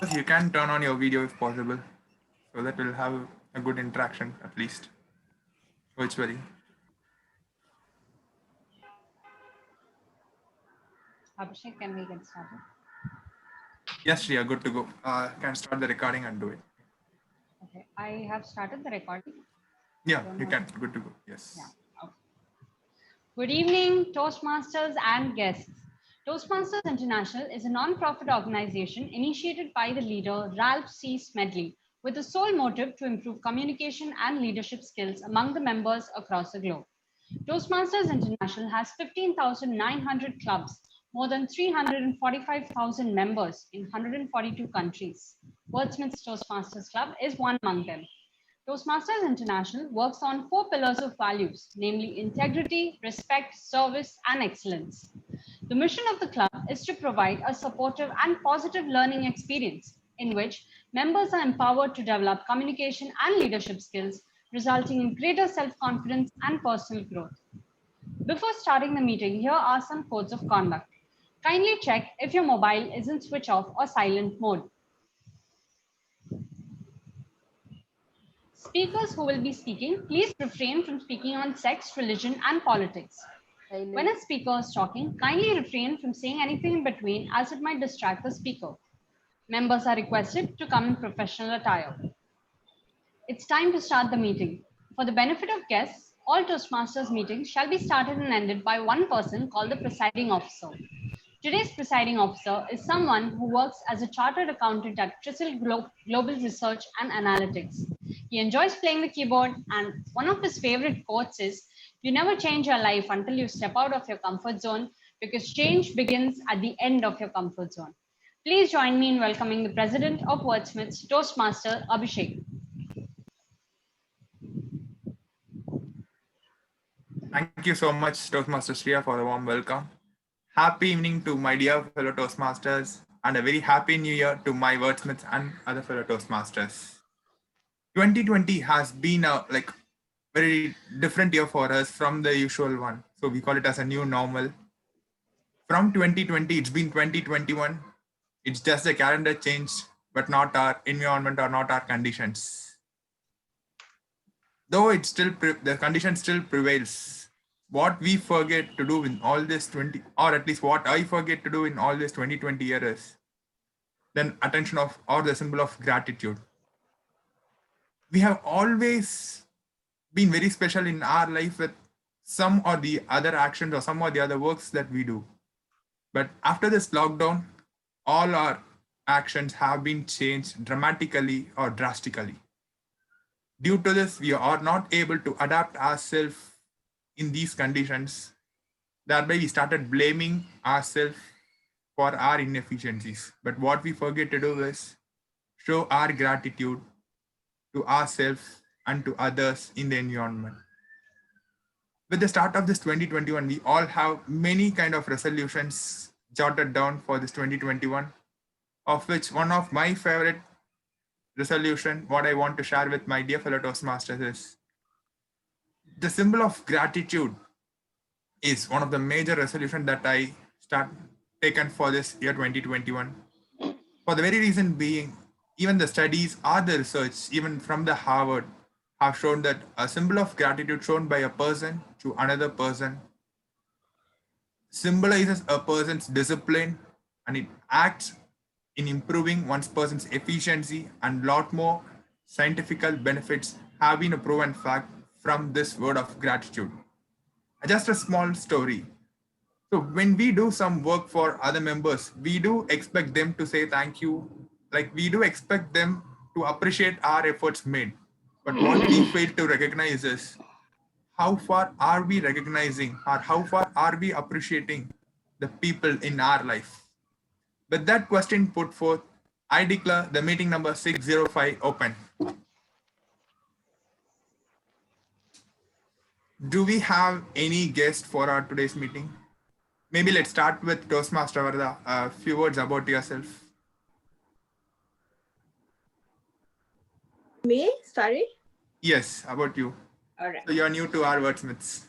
You can turn on your video if possible, so that we'll have a good interaction at least virtually. Abhishek, can we get started? Yes, Shreya, good to go. Can start the recording and do it. Okay, I have started the recording. Yeah, Don't you know. can. Good to go. Yeah. Yes. Okay. Good evening, Toastmasters and guests. Toastmasters International is a non-profit organization initiated by the leader Ralph C. Smedley with the sole motive to improve communication and leadership skills among the members across the globe. Toastmasters International has 15,900 clubs, more than 345,000 members in 142 countries. Wordsmiths Toastmasters Club is one among them. Toastmasters International works on four pillars of values, namely integrity, respect, service, and excellence. The mission of the club is to provide a supportive and positive learning experience in which members are empowered to develop communication and leadership skills, resulting in greater self confidence and personal growth. Before starting the meeting, here are some codes of conduct. Kindly check if your mobile is in switch off or silent mode. Speakers who will be speaking, please refrain from speaking on sex, religion, and politics. When a speaker is talking, kindly refrain from saying anything in between as it might distract the speaker. Members are requested to come in professional attire. It's time to start the meeting. For the benefit of guests, all Toastmasters meetings shall be started and ended by one person called the presiding officer. Today's presiding officer is someone who works as a chartered accountant at CRISIL Global Research and Analytics. He enjoys playing the keyboard, and one of his favorite quotes is, "You never change your life until you step out of your comfort zone, because change begins at the end of your comfort zone." Please join me in welcoming the president of Wordsmiths, Toastmaster Abhishek. Thank you so much, Toastmaster Shreya, for the warm welcome. Happy evening to my dear fellow Toastmasters, and a very happy new year to my wordsmiths and other fellow Toastmasters. 2020 has been a very different year for us from the usual one. So we call it as a new normal. From 2020, it's been 2021. It's just the calendar changed, but not our environment or not our conditions. Though it's still the condition still prevails. What we forget to do in all this 20, or at least what I forget to do in all this 2020 years, then attention of or the symbol of gratitude. We have always been very special in our life with some or the other actions or some or the other works that we do. But after this lockdown, all our actions have been changed dramatically or drastically. Due to this, we are not able to adapt ourselves in these conditions. Thereby, we started blaming ourselves for our inefficiencies. But what we forget to do is show our gratitude to ourselves and to others in the environment. With the start of this 2021, we all have many kind of resolutions jotted down for this 2021, of which one of my favorite resolution, what I want to share with my dear fellow Toastmasters is the symbol of gratitude is one of the major resolution that I start taken for this year 2021. For the very reason being, even the studies or the research, even from the Harvard, have shown that a symbol of gratitude shown by a person to another person symbolizes a person's discipline, and it acts in improving one's person's efficiency, and lot more scientific benefits have been a proven fact from this word of gratitude. Just a small story. So when we do some work for other members, we do expect them to say thank you. Like we do expect them to appreciate our efforts made. But what we fail to recognize is how far are we recognizing or how far are we appreciating the people in our life? With that question put forth, I declare the meeting number 605 open. Do we have any guest for our today's meeting? Maybe let's start with Toastmaster Varada. A few words about yourself. Me? Sorry? Yes, about you. All right. So you're new to our wordsmiths.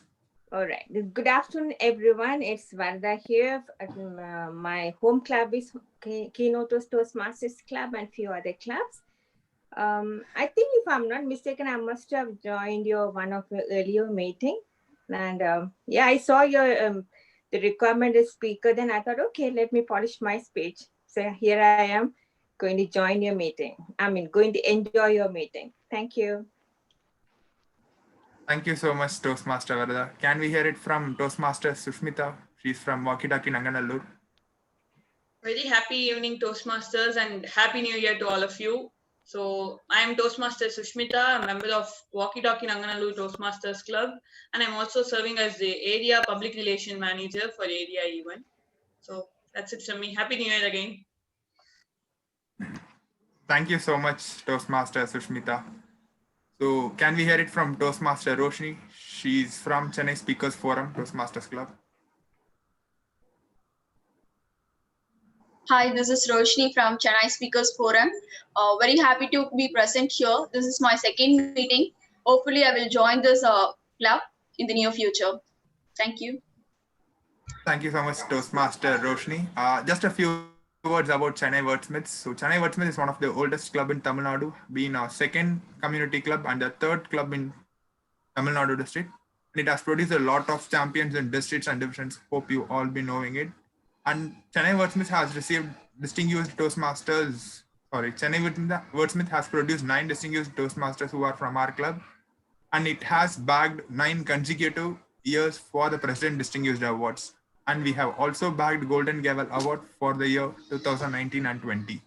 All right. Good afternoon, everyone. It's Varada here. My home club is Keynote Toastmasters Club and few other clubs. I think if I'm not mistaken, I must have joined one of your earlier meeting. And yeah, I saw your the requirement is speaker. Then I thought, okay, let me polish my speech. So here I am going to join your meeting. Going to enjoy your meeting. Thank you. Thank you so much, Toastmaster Varada. Can we hear it from Toastmaster Sushmita? She's from Walkie Talkie Nanganallur. Very happy evening, Toastmasters, and Happy New Year to all of you. So, I am Toastmaster Sushmita, a member of Walkie Talkie Nanganallur Toastmasters Club, and I'm also serving as the Area Public Relation Manager for Area E1. So, that's it from me. Happy New Year again. Thank you so much, Toastmaster Sushmita. So, can we hear it from Toastmaster Roshini? She's from Chennai Speakers Forum, Toastmasters Club. Hi, this is Roshini from Chennai Speakers Forum. Very happy to be present here. This is my second meeting. Hopefully, I will join this club in the near future. Thank you. Thank you so much, Toastmaster Roshini. Just a few words about Chennai Wordsmiths. So, Chennai Wordsmiths is one of the oldest club in Tamil Nadu, being our second community club and the third club in Tamil Nadu district. And it has produced a lot of champions in districts and divisions. Hope you all be knowing it. And Chennai Wordsmith has received distinguished Toastmasters. Chennai Wordsmith has produced 9 distinguished Toastmasters who are from our club. And it has bagged 9 consecutive years for the President Distinguished Awards. And we have also bagged Golden Gavel Award for the year 2019 and 20.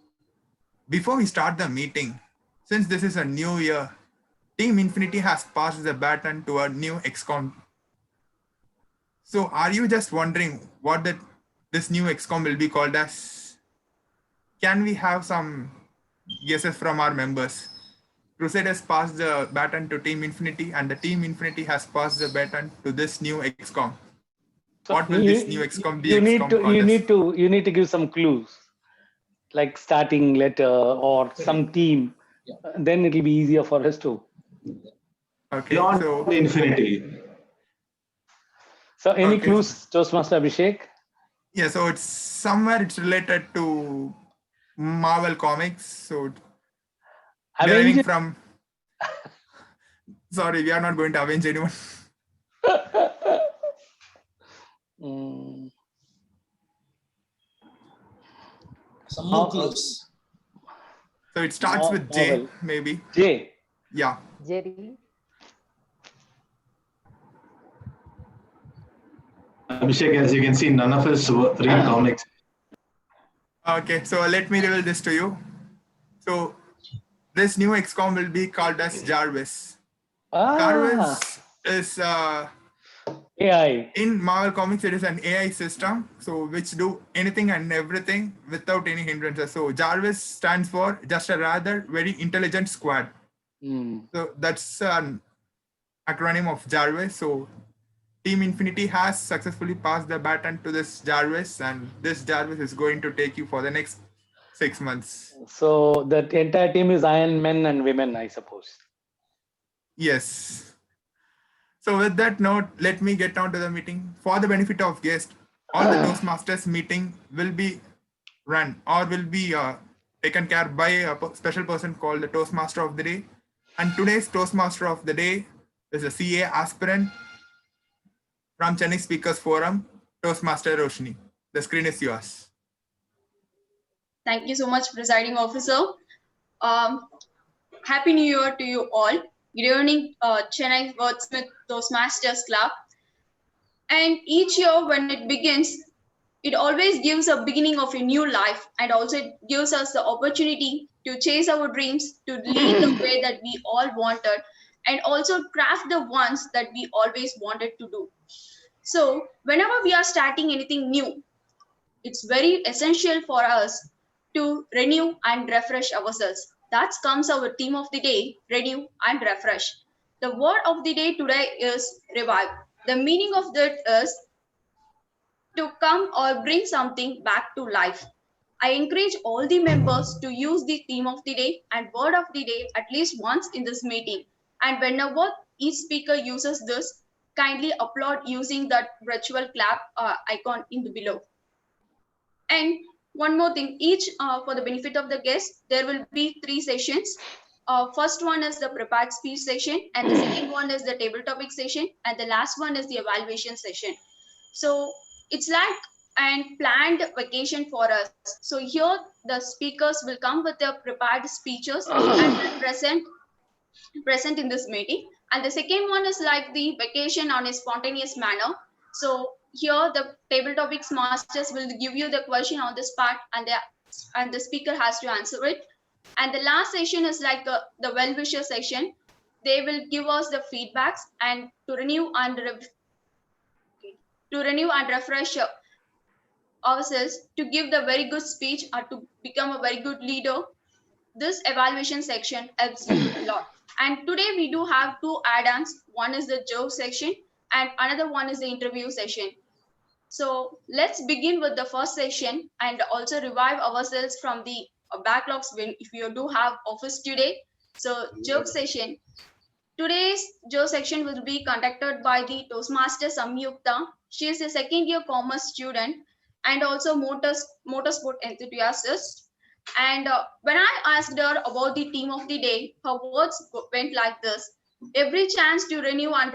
Before we start the meeting, since this is a new year, Team Infinity has passed the baton to a new XCOM. So are you just wondering what this new XCOM will be called as? Can we have some guesses from our members? Crusade has passed the baton to Team Infinity, and the Team Infinity has passed the baton to this new XCOM. So what will this new XCOM be? You need to give some clues, like starting letter or some team. Yeah. Then it will be easier for us to. Okay. Beyond so infinity. So any clues, Toastmaster Abhishek? Yeah, so it's related to Marvel comics. So deriving from. Sorry, we are not going to avenge anyone. Some more clues. So it starts with J, Marvel. maybe. J. Yeah. Jerry. Abhishek, as you can see, none of us read comics. Okay, so let me reveal this to you. So this new XCOM will be called as Jarvis. Jarvis is AI. in Marvel Comics. It is an AI system, so which do anything and everything without any hindrances. So Jarvis stands for just a rather very intelligent squad. So that's an acronym of Jarvis. So Team Infinity has successfully passed the baton to this Jarvis, and this Jarvis is going to take you for the next 6 months. So that entire team is Iron Men and women, I suppose. Yes. So with that note, let me get down to the meeting. For the benefit of guests, all the Toastmasters meeting will be run or will be taken care by a special person called the Toastmaster of the Day. And today's Toastmaster of the Day is a CA aspirant from Chennai Speakers Forum, Toastmaster Roshini. The screen is yours. Thank you so much, Presiding Officer. Happy New Year to you all. Good evening, Chennai Wordsmiths Toastmasters Club. And each year when it begins, it always gives a beginning of a new life, and also it gives us the opportunity to chase our dreams, to lead the way that we all wanted, and also craft the ones that we always wanted to do. So whenever we are starting anything new, it's very essential for us to renew and refresh ourselves. That comes our theme of the day, renew and refresh. The word of the day today is revive. The meaning of that is to come or bring something back to life. I encourage all the members to use the theme of the day and word of the day at least once in this meeting. And whenever each speaker uses this, kindly upload using that virtual clap icon in the below. And one more thing, each for the benefit of the guests, there will be 3 sessions. First one is the prepared speech session, and the second one is the table topic session, and the last one is the evaluation session. So it's like an planned vacation for us. So here the speakers will come with their prepared speeches and will present in this meeting. And the second one is like the vacation on a spontaneous manner. So here the table topics masters will give you the question on the spot, and the speaker has to answer it. And the last session is like the well-wisher session. They will give us the feedbacks and to renew and refresh ourselves to give the very good speech or to become a very good leader. This evaluation section helps you a lot. And today we do have 2 add-ons. One is the joke section and another one is the interview session. So let's begin with the first session and also revive ourselves from the backlogs if you do have office today. So joke session. Today's joke section will be conducted by the Toastmaster Samyukta. She is a second-year commerce student and also motorsport enthusiast. And when I asked her about the theme of the day, her words went like this: every chance to renew and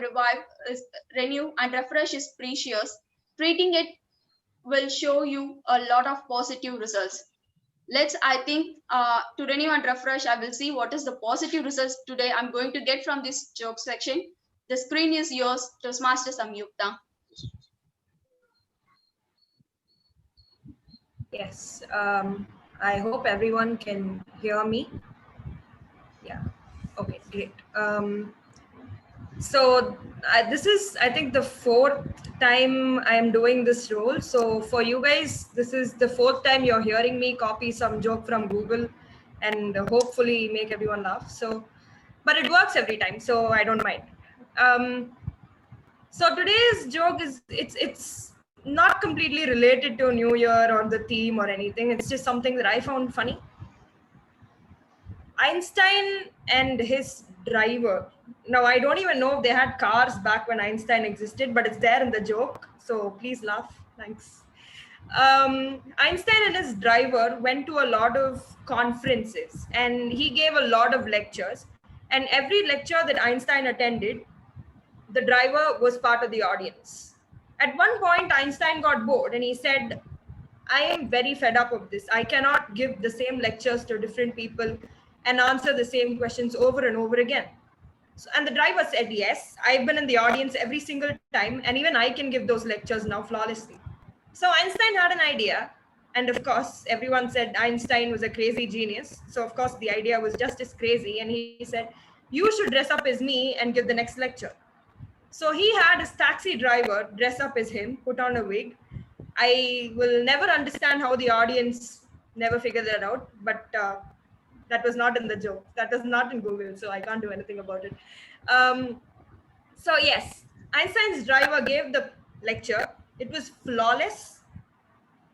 refresh is precious. Treating it will show you a lot of positive results. I think to renew and refresh, I will see what is the positive results today I'm going to get from this joke section. The screen is yours, Toastmaster Samyukta. Yes, I hope everyone can hear me. Yeah, okay, great. So this is, I think, the 4th time I'm doing this role. So for you guys, this is the 4th time you're hearing me copy some joke from Google and hopefully make everyone laugh. So, but it works every time, so I don't mind. So today's joke is, it's not completely related to New Year or the theme or anything. It's just something that I found funny. Einstein and his driver. Now, I don't even know if they had cars back when Einstein existed, but it's there in the joke. So please laugh. Thanks. Einstein and his driver went to a lot of conferences and he gave a lot of lectures. And every lecture that Einstein attended, the driver was part of the audience. At one point, Einstein got bored and he said, I am very fed up of this. I cannot give the same lectures to different people and answer the same questions over and over again. So, and the driver said, yes, I've been in the audience every single time, and even I can give those lectures now flawlessly. So Einstein had an idea, and of course, everyone said Einstein was a crazy genius. So of course, the idea was just as crazy, and he said, you should dress up as me and give the next lecture. So he had his taxi driver dress up as him, put on a wig. I will never understand how the audience never figured that out, but that was not in the joke. That was not in Google, so I can't do anything about it. So yes, Einstein's driver gave the lecture. It was flawless,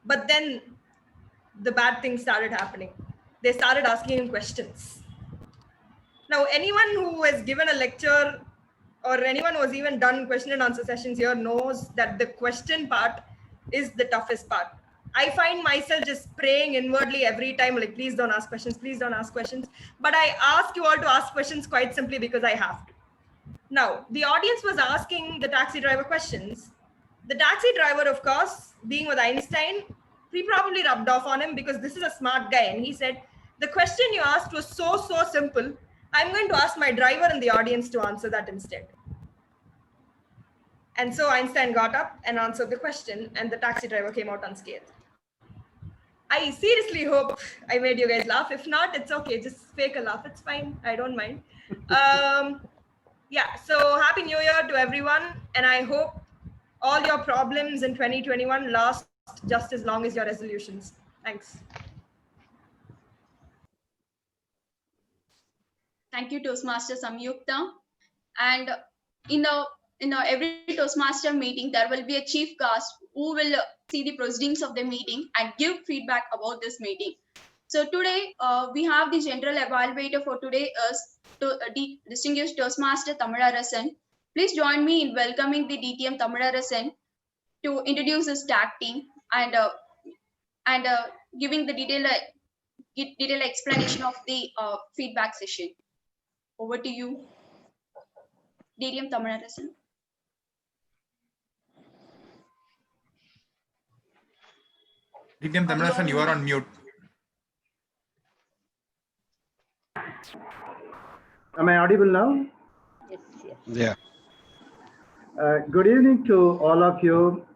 but then the bad things started happening. They started asking him questions. Now, anyone who has given a lecture or anyone who has even done question and answer sessions here knows that the question part is the toughest part. I find myself just praying inwardly every time, like, please don't ask questions, please don't ask questions. But I ask you all to ask questions quite simply because I have to. Now, the audience was asking the taxi driver questions. The taxi driver, of course, being with Einstein, he probably rubbed off on him because this is a smart guy. And he said, the question you asked was so simple. I'm going to ask my driver in the audience to answer that instead. And so Einstein got up and answered the question, and the taxi driver came out unscathed. I seriously hope I made you guys laugh. If not, it's okay. Just fake a laugh. It's fine. I don't mind. Yeah, so Happy New Year to everyone. And I hope all your problems in 2021 last just as long as your resolutions. Thanks. Thank you, Toastmaster Samyukta. And in every Toastmaster meeting, there will be a chief guest who will see the proceedings of the meeting and give feedback about this meeting. So today, we have the general evaluator for today is Distinguished Toastmaster Tamil Arasan. Please join me in welcoming the DTM Tamil Arasan to introduce his tag team and giving the detailed explanation of the feedback session. Over to you, DTM Tamil Arasan. DTM Tamil Arasan, you are on mute. Am I audible now? Yes, yes. Yeah. Good evening to all of you.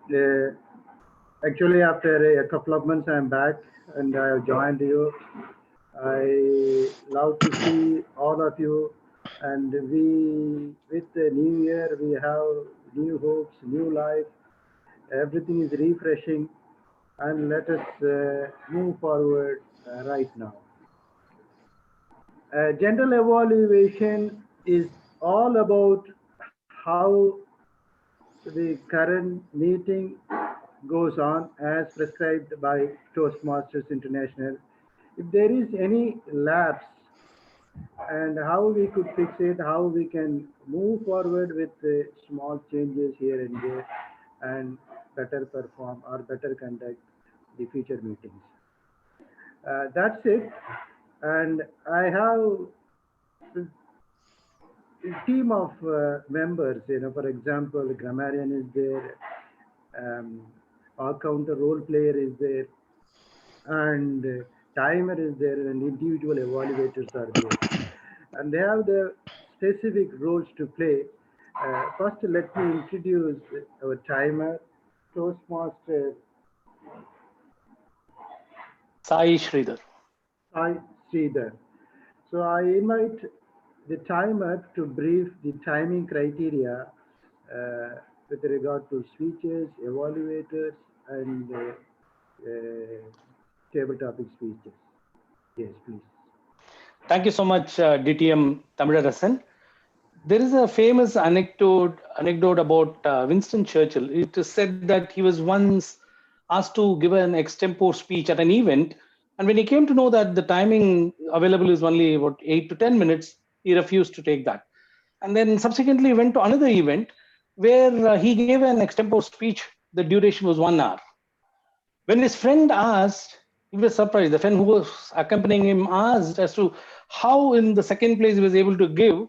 Actually, after a couple of months, I'm back and I have joined you. I love to see all of you. And with the new year, we have new hopes, new life. Everything is refreshing. And let us move forward right now. General evaluation is all about how the current meeting goes on as prescribed by Toastmasters International. If there is any lapse and how we could fix it, how we can move forward with small changes here and there and better perform or better conduct the future meetings. That's it. And I have a team of members, for example, the grammarian is there, all-counter role player is there, and timer is there, and individual evaluators are there. And they have the specific roles to play. First, let me introduce our timer, Toastmaster Sai Sridhar. Sai Sridhar. So I invite the timer to brief the timing criteria with regard to speeches, evaluators, and table topic speeches. Yes, please. Thank you so much, DTM Tamil Arasan. There is a famous anecdote about Winston Churchill. It is said that he was once asked to give an extempore speech at an event, and when he came to know that the timing available is only about 8 to 10 minutes, he refused to take that. And then subsequently went to another event where he gave an extempore speech. The duration was 1 hour. When his friend asked, he was surprised. The friend who was accompanying him asked as to how in the second place he was able to give.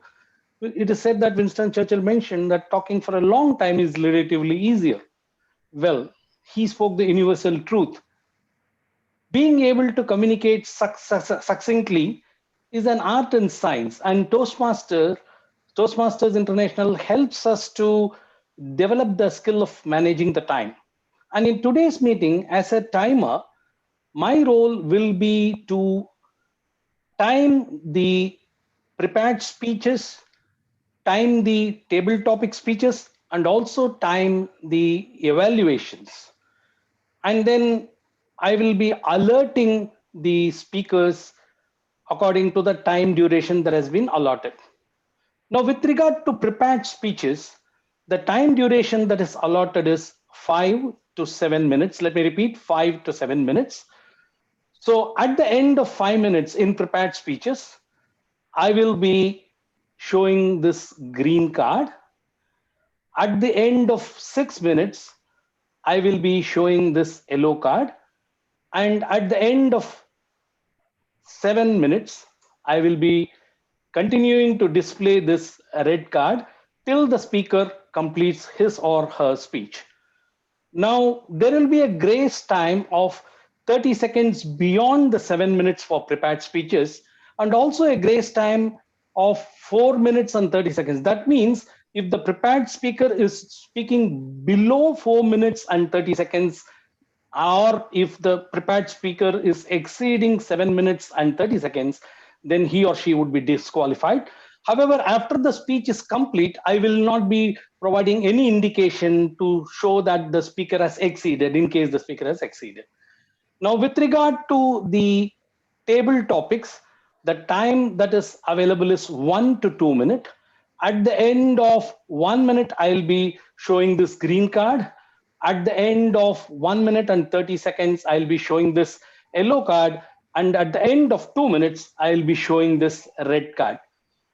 It is said that Winston Churchill mentioned that talking for a long time is relatively easier. Well, he spoke the universal truth. Being able to communicate succinctly is an art and science, and Toastmasters International helps us to develop the skill of managing the time. And in today's meeting, as a timer, my role will be to time the prepared speeches, time the table topic speeches, and also time the evaluations. And then I will be alerting the speakers according to the time duration that has been allotted. Now, with regard to prepared speeches, the time duration that is allotted is 5 to 7 minutes. Let me repeat, 5 to 7 minutes. So at the end of 5 minutes in prepared speeches, I will be showing this green card. At the end of 6 minutes, I will be showing this yellow card. And at the end of 7 minutes, I will be continuing to display this red card till the speaker completes his or her speech. Now, there will be a grace time of 30 seconds beyond the 7 minutes for prepared speeches, and also a grace time of 4 minutes and 30 seconds. That means if the prepared speaker is speaking below 4 minutes and 30 seconds, or if the prepared speaker is exceeding 7 minutes and 30 seconds, then he or she would be disqualified. However, after the speech is complete, I will not be providing any indication to show that the speaker has exceeded in case the speaker has exceeded. Now, with regard to the table topics, the time that is available is 1 to 2 minutes. At the end of 1 minute, I'll be showing this green card. At the end of 1 minute and 30 seconds, I'll be showing this yellow card. And at the end of 2 minutes, I'll be showing this red card.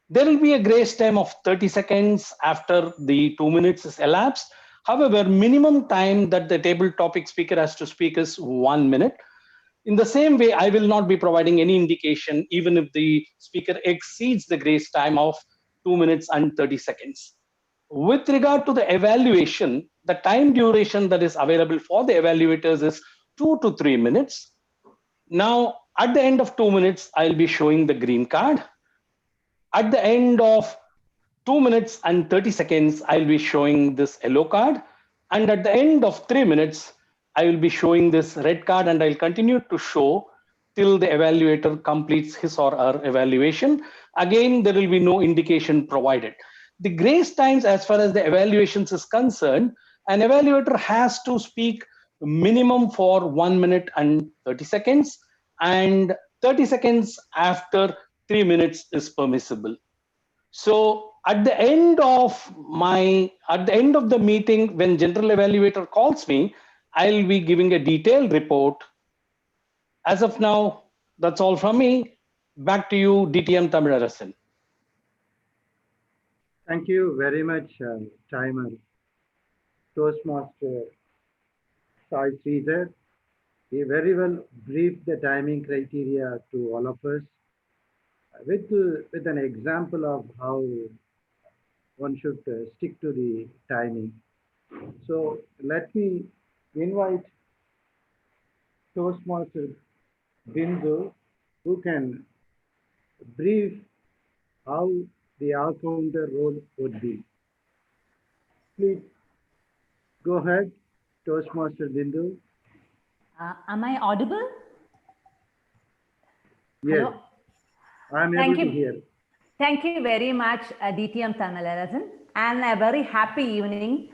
There will be a grace time of 30 seconds after the 2 minutes is elapsed. However, minimum time that the table topic speaker has to speak is 1 minute. In the same way, I will not be providing any indication even if the speaker exceeds the grace time of 2 minutes and 30 seconds. With regard to the evaluation, the time duration that is available for the evaluators is 2 to 3 minutes. Now, at the end of 2 minutes, I'll be showing the green card. At the end of 2 minutes and 30 seconds, I'll be showing this yellow card. And at the end of 3 minutes, I will be showing this red card, and I'll continue to show till the evaluator completes his or her evaluation. Again, there will be no indication provided. The grace times as far as the evaluations is concerned, an evaluator has to speak minimum for 1 minute and 30 seconds, and 30 seconds after 3 minutes is permissible. So at the end of the meeting, when general evaluator calls me, I'll be giving a detailed report. As of now, that's all from me. Back to you, DTM Tamil Arasan. Thank you very much, timer. Toastmaster Sai Sridhar. He very well briefed the timing criteria to all of us with an example of how one should stick to the timing. So let me invite Toastmaster Bindu, who can brief how the all-rounder role would be. Please go ahead, Toastmaster Bindu. Am I audible? Yes, Hello? I'm able to hear. Thank you very much, DTM Tamil Arasan, and a very happy evening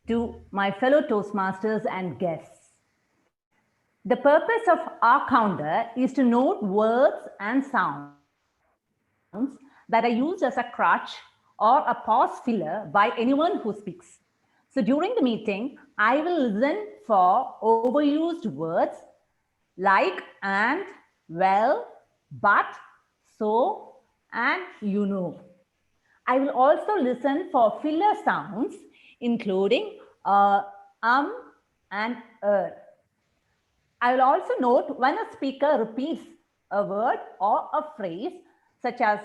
to my fellow Toastmasters and guests. The purpose of our counter is to note words and sounds that are used as a crutch or a pause filler by anyone who speaks. So during the meeting, I will listen for overused words like and, well, but, so, and you know. I will also listen for filler sounds, including and I will also note when a speaker repeats a word or a phrase, such as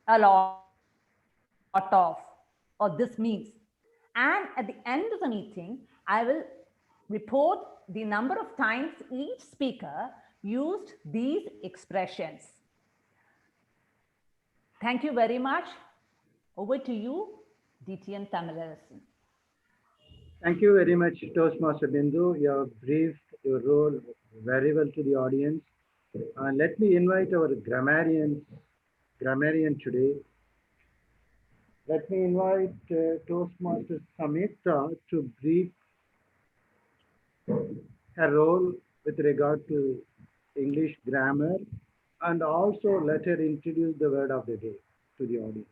a lot of, or this means. And at the end of the meeting, I will report the number of times each speaker used these expressions. Thank you very much. Over to you, DTM Tamil Arasan. Thank you very much, Toastmaster Bindu. You have briefed your role very well to the audience. Let me invite our grammarian today. Let me invite Toastmaster Samita to brief her role with regard to English grammar, and also let her introduce the word of the day to the audience.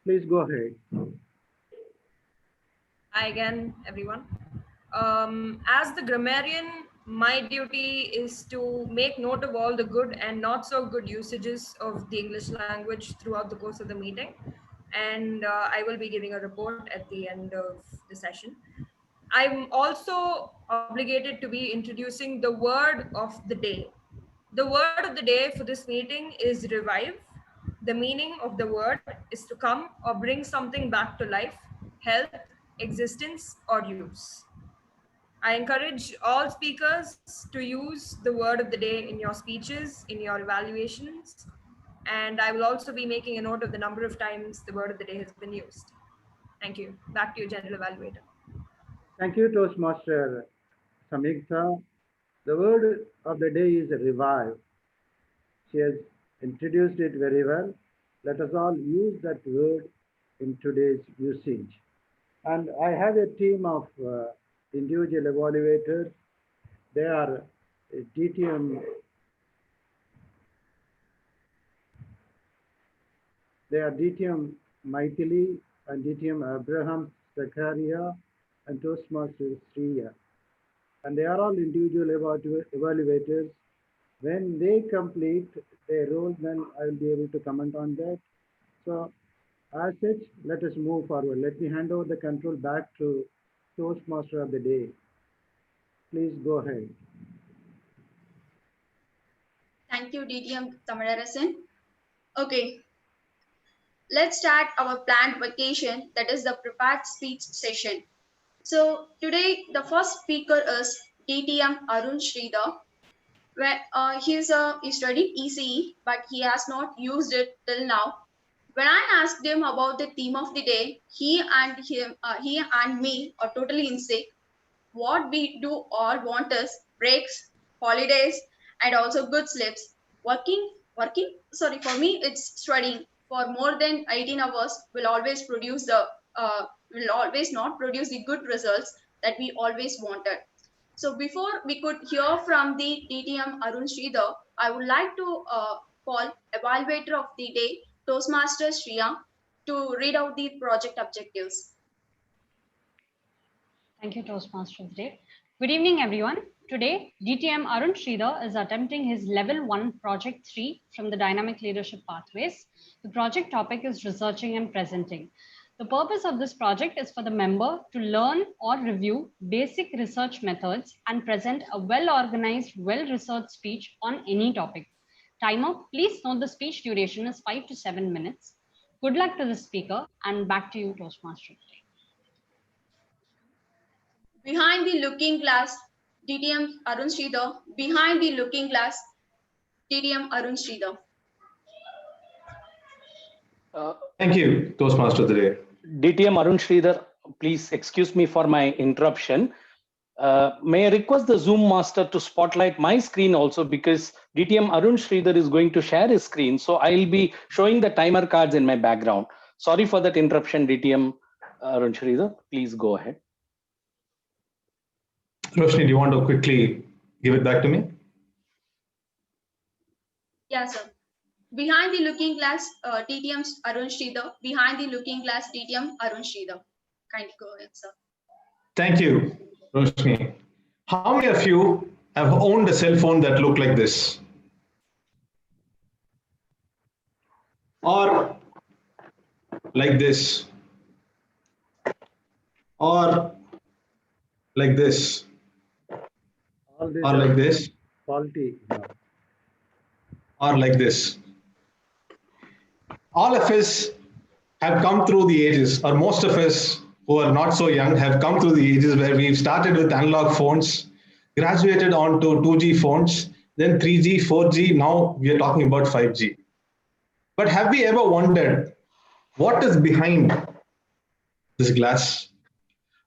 Please go ahead. Hi again, everyone. As the grammarian, my duty is to make note of all the good and not so good usages of the English language throughout the course of the meeting. And I will be giving a report at the end of the session. I'm also obligated to be introducing the word of the day. The word of the day for this meeting is revive. The meaning of the word is to come or bring something back to life, health, existence, or use. I encourage all speakers to use the word of the day in your speeches, in your evaluations, and I will also be making a note of the number of times the word of the day has been used. Thank you. Back to you, General Evaluator. Thank you, Toastmaster Samigtha. The word of the day is revive. She has introduced it very well. Let us all use that word in today's usage. And I have a team of individual evaluators. They are DTM. They are DTM Maithili and DTM Abraham Zakaria and Toastmaster Sriya. And they are all individual evaluators. When they complete their role, then I will be able to comment on that. So as such, let us move forward. Let me hand over the control back to Toastmaster of the day. Please go ahead. Thank you, DTM Tamil Arasan. Okay, let's start our planned vacation, that is the prepared speech session. So today, the first speaker is DTM Arun Sridhar. Where he's studied ECE, but he has not used it till now. When I asked him about the theme of the day, he and me are totally in sync. What we do all want is breaks, holidays, and also good sleeps. Sorry, for me, it's studying for more than 18 hours will always will always not produce the good results that we always wanted. So before we could hear from the DTM Arun Sridhar, I would like to call Evaluator of the Day, Toastmaster Shriya, to read out the project objectives. Thank you, Toastmaster of the Day. Good evening, everyone. Today, DTM Arun Sridhar is attempting his Level 1 Project 3 from the Dynamic Leadership Pathways. The project topic is researching and presenting. The purpose of this project is for the member to learn or review basic research methods and present a well-organized, well-researched speech on any topic. Timer, please note the speech duration is 5 to 7 minutes. Good luck to the speaker, and back to you, Toastmaster. Behind the looking glass, DTM Arun Sridhar. Behind the looking glass, DTM Arun Sridhar. Thank you, Toastmaster today. DTM Arun Sridhar, please excuse me for my interruption. May I request the Zoom master to spotlight my screen also, because DTM Arun Sridhar is going to share his screen. So I'll be showing the timer cards in my background. Sorry for that interruption, DTM Arun Sridhar. Please go ahead. Roshini, do you want to quickly give it back to me? Yes, sir. Behind the looking glass, DTM Arun Sridhar. Behind the looking glass, DTM Arun Sridhar. Kindly go ahead, sir. Thank you, Roshini. How many of you have owned a cell phone that looked like this? Or like this? Or like this? All these Or like this? faulty. Or like this? All of us have come through the ages, or most of us who are not so young have come through the ages where we've started with analog phones, graduated onto 2G phones, then 3G, 4G, now we are talking about 5G. But have we ever wondered what is behind this glass?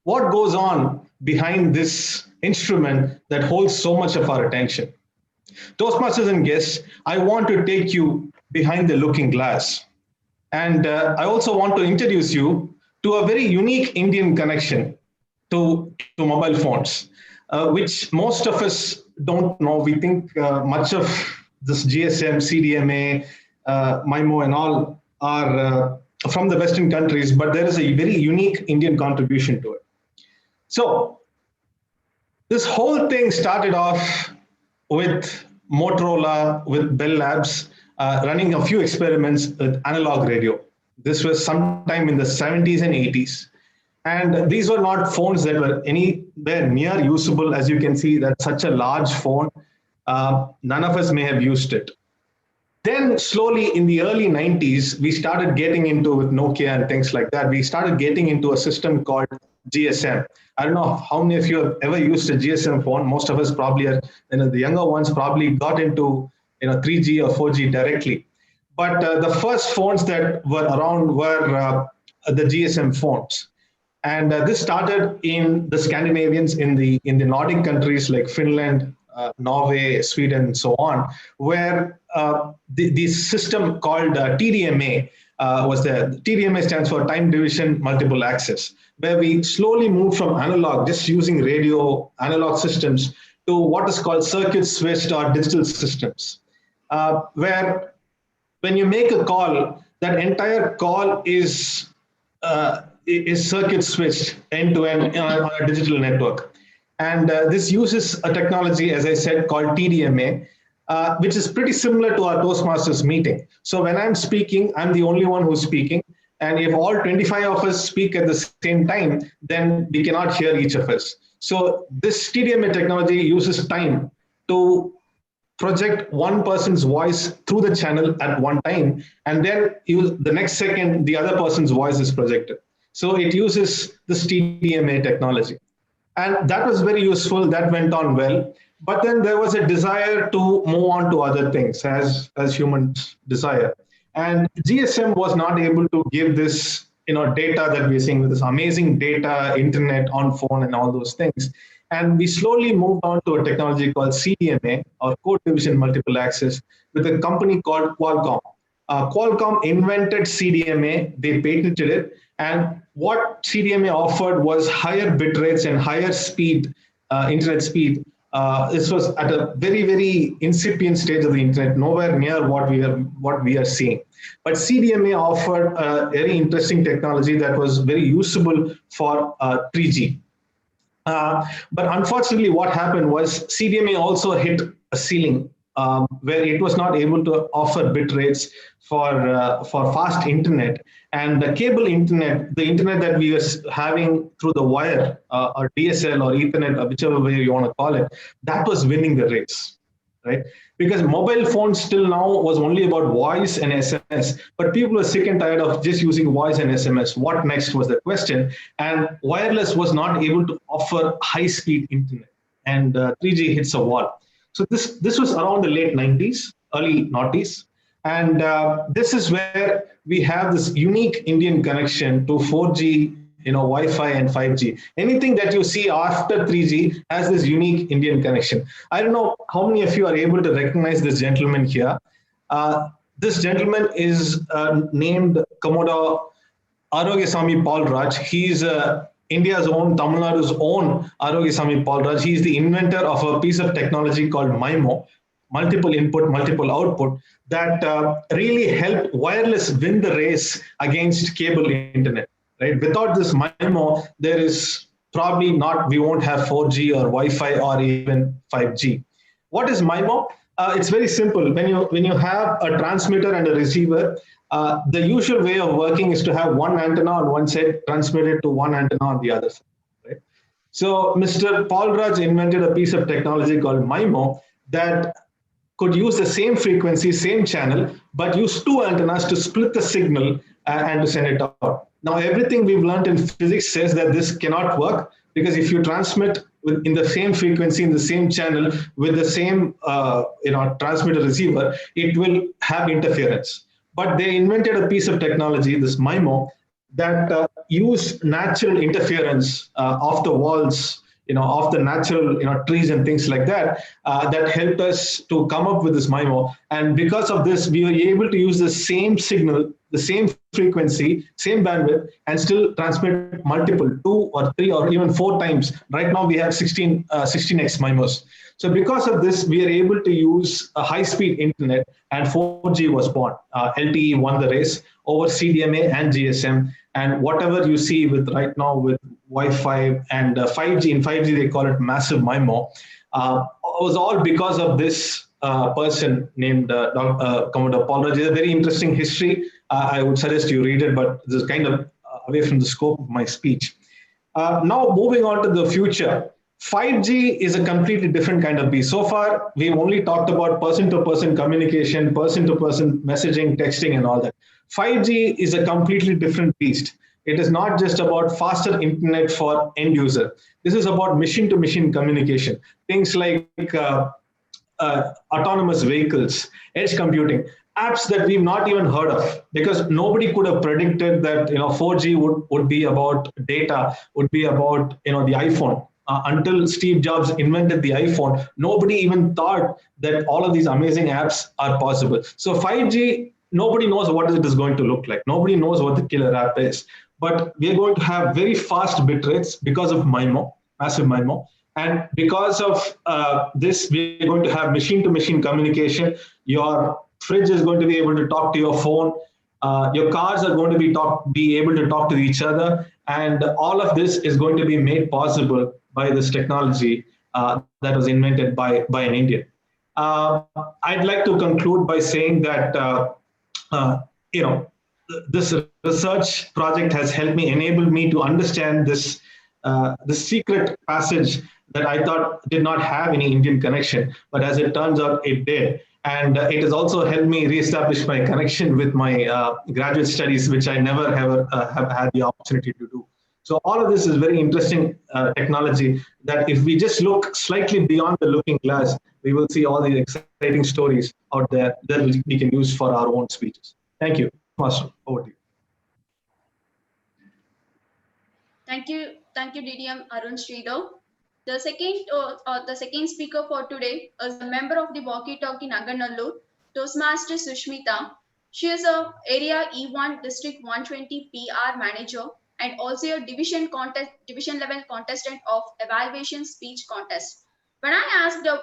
What goes on behind this instrument that holds so much of our attention? Toastmasters and guests, I want to take you behind the looking glass. And I also want to introduce you to a very unique Indian connection to mobile phones, which most of us don't know. We think much of this GSM, CDMA, MIMO and all are from the Western countries, but there is a very unique Indian contribution to it. So this whole thing started off with Motorola, with Bell Labs, running a few experiments with analog radio. This was sometime in the 70s and 80s. And these were not phones that were anywhere near usable. As you can see, that's such a large phone. None of us may have used it. Then slowly in the early 90s, we started getting into, with Nokia and things like that, we started getting into a system called GSM. I don't know how many of you have ever used a GSM phone. Most of us probably are, the younger ones probably got into 3G or 4G directly. But the first phones that were around were the GSM phones. And this started in the Scandinavians, in the Nordic countries like Finland, Norway, Sweden, and so on, where the system called TDMA was there. TDMA stands for Time Division Multiple Access, where we slowly moved from analog, just using radio analog systems, to what is called circuit switched or digital systems, where when you make a call, that entire call is circuit switched end to end on a digital network. And this uses a technology, as I said, called TDMA. which is pretty similar to our Toastmasters meeting. So when I'm speaking, I'm the only one who's speaking. And if all 25 of us speak at the same time, then we cannot hear each of us. So this TDMA technology uses time to project one person's voice through the channel at one time, and then the next second, the other person's voice is projected. So it uses this TDMA technology. And that was very useful. That went on well. But then there was a desire to move on to other things as humans desire. And GSM was not able to give this data that we're seeing with this amazing data, internet on phone and all those things. And we slowly moved on to a technology called CDMA, or Code Division Multiple Access, with a company called Qualcomm. Qualcomm invented CDMA, they patented it, and what CDMA offered was higher bit rates and higher speed, internet speed. This was at a very, very incipient stage of the internet, nowhere near what we are seeing. But CDMA offered a very interesting technology that was very usable for 3G. But unfortunately, what happened was CDMA also hit a ceiling where it was not able to offer bit rates for fast internet. And the cable internet, the internet that we were having through the wire or DSL or Ethernet, or whichever way you want to call it, that was winning the race, right? Because mobile phones still now was only about voice and SMS, but people were sick and tired of just using voice and SMS. What next was the question, and wireless was not able to offer high-speed internet, and 3G hits a wall. So this was around the late 90s, early noughties, and this is where we have this unique Indian connection to 4G, Wi-Fi and 5G. Anything that you see after 3G has this unique Indian connection. I don't know how many of you are able to recognize this gentleman here. This gentleman is named Commodore Arogyasamy Paul Raj. He's India's own, Tamil Nadu's own Arogyasamy Paul Raj. He's the inventor of a piece of technology called MIMO, multiple input, multiple output, that really helped wireless win the race against cable internet. Right? Without this MIMO, there is probably not, we won't have 4G or Wi-Fi or even 5G. What is MIMO? It's very simple. When you have a transmitter and a receiver, the usual way of working is to have one antenna on one side transmitted to one antenna on the other side. Right? So Mr. Paul Raj invented a piece of technology called MIMO that could use the same frequency, same channel, but use two antennas to split the signal and to send it out. Now, everything we've learned in physics says that this cannot work, because if you transmit in the same frequency, in the same channel, with the same transmitter receiver, it will have interference. But they invented a piece of technology, this MIMO, that used natural interference of the walls, of the natural trees and things like that, that helped us to come up with this MIMO. And because of this, we were able to use the same signal, the same frequency, same bandwidth, and still transmit multiple, 2 or 3 or even 4 times. Right now we have 16x MIMOs. So because of this, we are able to use a high-speed internet, and 4G was born. LTE won the race over CDMA and GSM, and whatever you see with right now with Wi-Fi and 5G, in 5G they call it massive MIMO, was all because of this person named Commodore Paul Raj. It's a very interesting history. I would suggest you read it, but this is kind of away from the scope of my speech. Now moving on to the future. 5G is a completely different kind of beast. So far, we've only talked about person-to-person communication, person-to-person messaging, texting, and all that. 5G is a completely different beast. It is not just about faster internet for end user. This is about machine-to-machine communication. Things like autonomous vehicles, edge computing, apps that we've not even heard of, because nobody could have predicted that 4G would be about data, would be about the iPhone. Until Steve Jobs invented the iPhone, nobody even thought that all of these amazing apps are possible. So 5G, nobody knows what it is going to look like. Nobody knows what the killer app is. But we're going to have very fast bit rates because of MIMO, massive MIMO. And because of this, we're going to have machine-to-machine communication. Your fridge is going to be able to talk to your phone. Your cars are going to be able to talk to each other. And all of this is going to be made possible by this technology that was invented by an Indian. I'd like to conclude by saying that this research project has helped me, enabled me to understand this secret passage that I thought did not have any Indian connection, but as it turns out, it did. And it has also helped me reestablish my connection with my graduate studies, which I never have had the opportunity to do. So all of this is very interesting technology that if we just look slightly beyond the looking glass, we will see all the exciting stories out there that we can use for our own speeches. Thank you. Master, over to you. Thank you, DTM Arun Sridhar. The second speaker for today is a member of the Walkie Talkie Naganallur, Toastmaster Sushmita. She is a area E1 District 120 PR manager and also a division level contestant of evaluation speech contest. When I asked her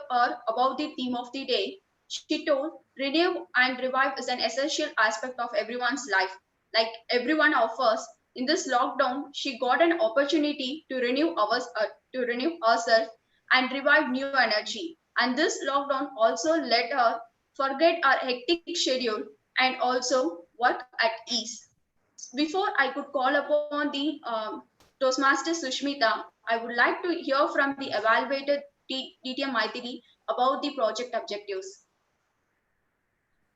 about the theme of the day, she told renew and revive is an essential aspect of everyone's life. Like every one of us, in this lockdown, she got an opportunity to renew herself and revive new energy. And this lockdown also let her forget our hectic schedule and also work at ease. Before I could call upon the Toastmaster Sushmita, I would like to hear from the evaluator DTM Maithili about the project objectives.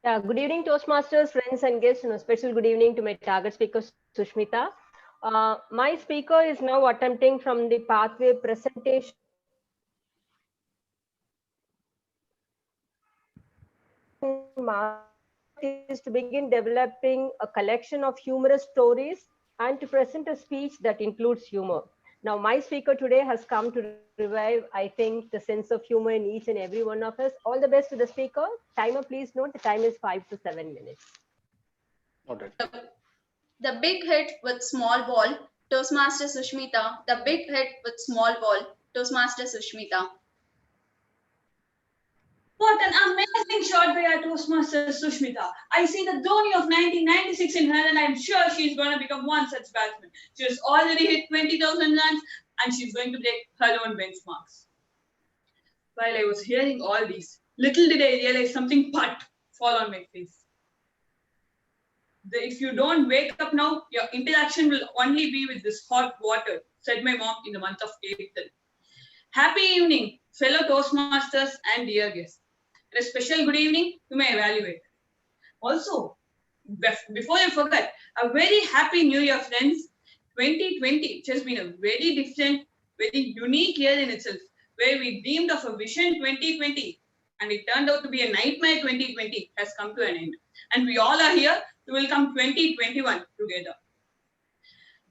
Yeah, good evening, Toastmasters, friends and guests, and a special good evening to my target speaker, Sushmita. My speaker is now attempting from the pathway presentation is to begin developing a collection of humorous stories and to present a speech that includes humor. Now, my speaker today has come to revive, I think, the sense of humor in each and every one of us. All the best to the speaker. Timer, please note, the time is 5 to 7 minutes. Noted. The big hit with small ball, Toastmaster Sushmita. The big hit with small ball, Toastmaster Sushmita. What an amazing shot by our Toastmaster Sushmita. I see the Dhoni of 1996 in her and I'm sure she's going to become one such batsman. She has already hit 20,000 runs and she's going to break her own benchmarks. While I was hearing all these, little did I realize something but fall on my face. If you don't wake up now, your interaction will only be with this hot water, said my mom in the month of April. Happy evening, fellow Toastmasters and dear guests. And a special good evening to my evaluator. Also, before I forget, a very happy New Year, friends. 2020, which has been a very different, very unique year in itself, where we dreamed of a vision 2020, and it turned out to be a nightmare 2020 has come to an end. And we all are here to welcome 2021 together.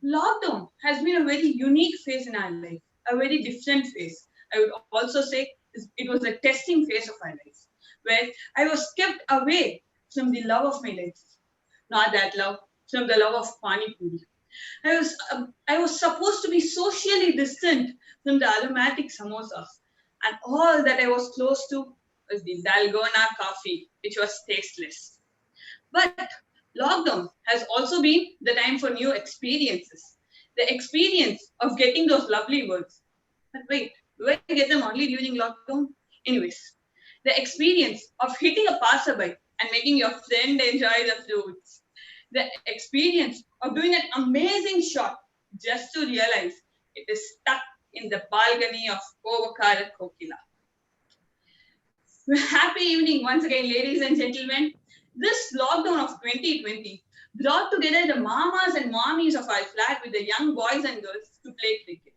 Lockdown has been a very unique phase in our life, a very different phase. I would also say it was a testing phase of our life, where I was kept away from the love of my life. Not that love, from the love of Pani Puri. I was supposed to be socially distant from the aromatic samosas, and all that I was close to was the Dalgona coffee, which was tasteless. But lockdown has also been the time for new experiences. The experience of getting those lovely words. But wait, do I get them only during lockdown? Anyways, the experience of hitting a passerby and making your friend enjoy the fruits. The experience of doing an amazing shot just to realize it is stuck in the balcony of Kovakara Kokila. Happy evening once again, ladies and gentlemen. This lockdown of 2020 brought together the mamas and mommies of our flat with the young boys and girls to play cricket.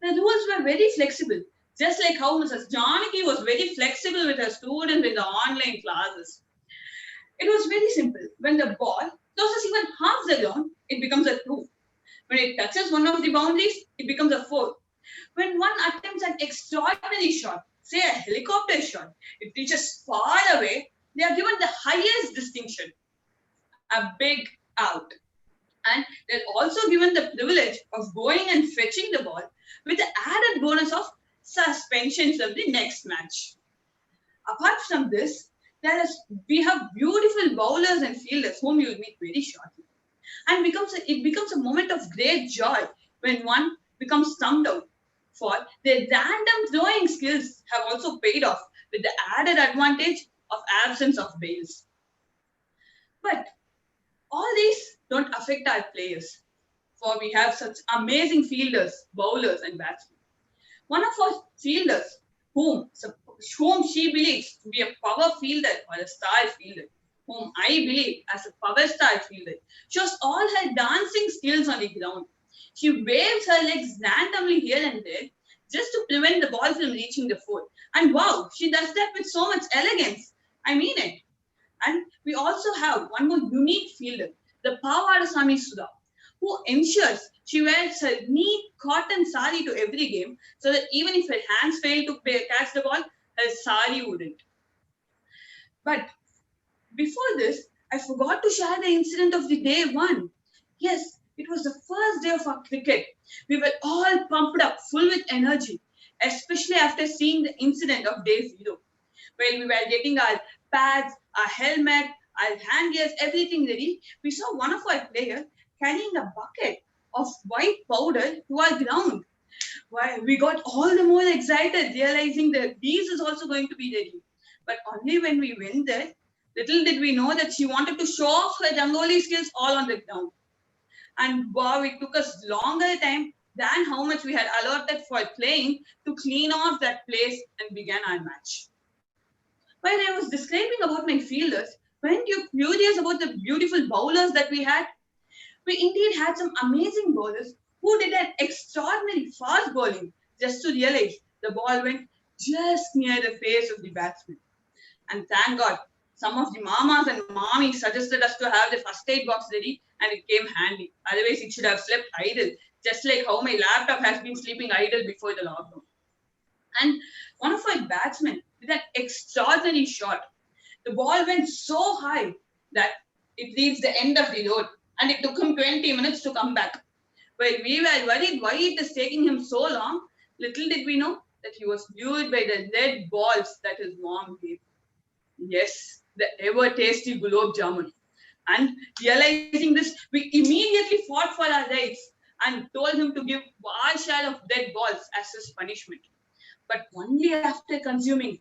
The rules were very flexible, just like how Mrs. Janaki was very flexible with her students in the online classes. It was very simple. When the ball crosses even half the ground, it becomes a 2. When it touches one of the boundaries, it becomes a 4. When one attempts an extraordinary shot, say a helicopter shot, it reaches far away, they are given the highest distinction, a big out. And they're also given the privilege of going and fetching the ball with the added bonus of suspensions of the next match. Apart from this, we have beautiful bowlers and fielders whom you will meet very shortly. And it becomes a moment of great joy when one becomes thumbed out. For their random throwing skills have also paid off with the added advantage of absence of bails. But all these don't affect our players, for we have such amazing fielders, bowlers, and batsmen. One of our fielders, whom she believes to be a power fielder or a star fielder, whom I believe as a power star fielder, shows all her dancing skills on the ground. She waves her legs randomly here and there just to prevent the ball from reaching the foot. And wow, she does that with so much elegance. I mean it. And we also have one more unique fielder, the Pavarasami Sudha, who ensures she wears her neat cotton sari to every game so that even if her hands fail to catch the ball, her sari wouldn't. But before this, I forgot to share the incident of the day one. Yes, it was the first day of our cricket. We were all pumped up, full with energy, especially after seeing the incident of day 0. While we were getting our pads, our helmet, our hand gears, everything ready, we saw one of our players carrying a bucket of white powder to our ground. Why, we got all the more excited, realizing that this is also going to be ready. But only when we went there, little did we know that she wanted to show off her Rangoli skills all on the ground. And wow, it took us longer time than how much we had allotted for playing to clean off that place and began our match. While I was describing about my fielders, weren't you curious about the beautiful bowlers that we had? We indeed had some amazing bowlers who did an extraordinary fast bowling just to realize the ball went just near the face of the batsman. And thank God, some of the mamas and mommies suggested us to have the first aid box ready and it came handy. Otherwise, it should have slept idle, just like how my laptop has been sleeping idle before the lockdown. And one of our batsmen did an extraordinary shot. The ball went so high that it reached the end of the road and it took him 20 minutes to come back. While we were worried why it is taking him so long, little did we know that he was lured by the red balls that his mom gave. Yes, the ever tasty gulab jamun. And realizing this, we immediately fought for our rights and told him to give our share of dead balls as his punishment. But only after consuming,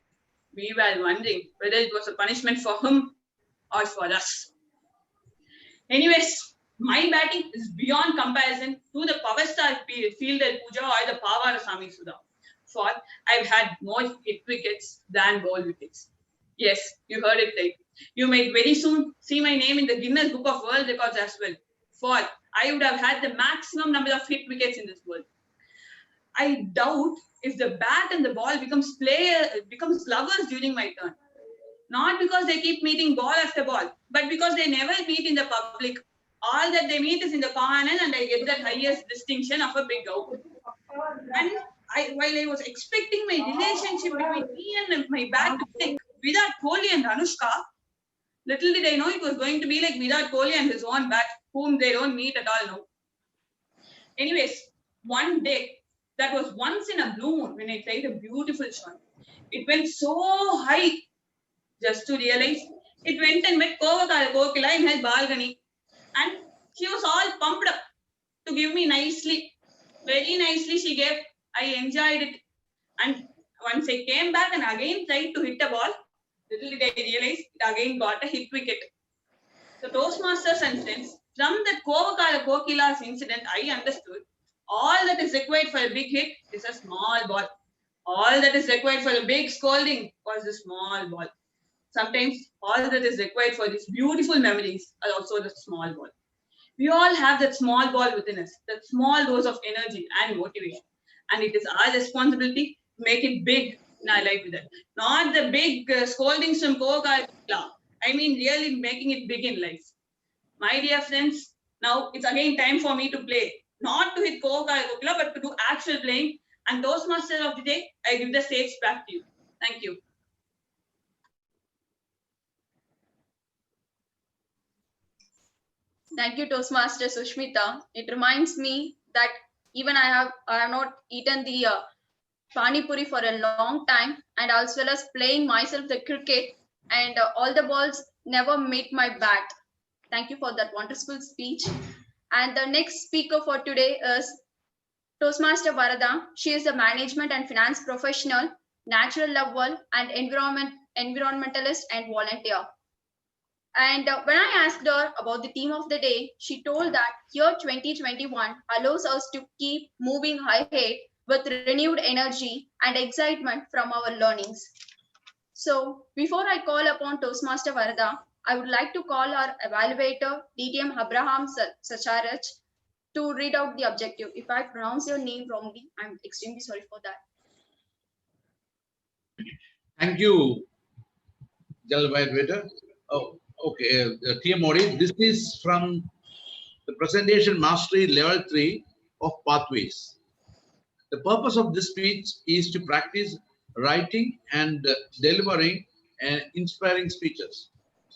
we were wondering whether it was a punishment for him or for us. Anyways, my batting is beyond comparison to the power star fielder Pooja or the Pavarasami Sudha. For I've had more hit wickets than ball wickets. Yes, you heard it right. You might very soon see my name in the Guinness Book of World Records as well. For I would have had the maximum number of hit wickets in this world. I doubt if the bat and the ball becomes lovers during my turn. Not because they keep meeting ball after ball, but because they never meet in the public. All that they meet is in the panel and I get that highest distinction of a big out. And while I was expecting my relationship between me and my bat to click, Virat Kohli and Anushka, little did I know it was going to be like Virat Kohli and his own bat, whom they don't meet at all now. Anyways, one day, that was once in a blue moon when I tried a beautiful shot. It went so high, just to realize, it went and met Kovakala Kokila in her balcony. And she was all pumped up to give me nicely. Very nicely she gave. I enjoyed it. And once I came back and again tried to hit a ball, little did I realize it again got a hit wicket. So Toastmasters and friends, from that Kovakala Kokila's incident, I understood all that is required for a big hit is a small ball. All that is required for a big scolding was a small ball. Sometimes all that is required for these beautiful memories are also the small ball. We all have that small ball within us, that small dose of energy and motivation. And it is our responsibility to make it big in our life with it. Not the big scoldings from Coca-Cola. I mean, really making it big in life. My dear friends, now it's again time for me to play. Not to hit Coca-Cola, but to do actual playing. And Toastmaster of the day, I give the stage back to you. Thank you. Thank you, Toastmaster Sushmita. It reminds me that even I have not eaten the pani puri for a long time, and as well as playing myself the cricket, and all the balls never meet my bat. Thank you for that wonderful speech. And the next speaker for today is Toastmaster Varada. She is a management and finance professional natural lover, and environmentalist and volunteer. And when I asked her about the theme of the day, she told that year 2021 allows us to keep moving ahead with renewed energy and excitement from our learnings. So before I call upon Toastmaster Varada, I would like to call our evaluator, DTM Abraham Sacharach, to read out the objective. If I pronounce your name wrongly, I'm extremely sorry for that. Thank you, Evaluator. Oh, okay, TMOD. This is from the Presentation Mastery Level 3 of Pathways. The purpose of this speech is to practice writing and delivering inspiring speeches.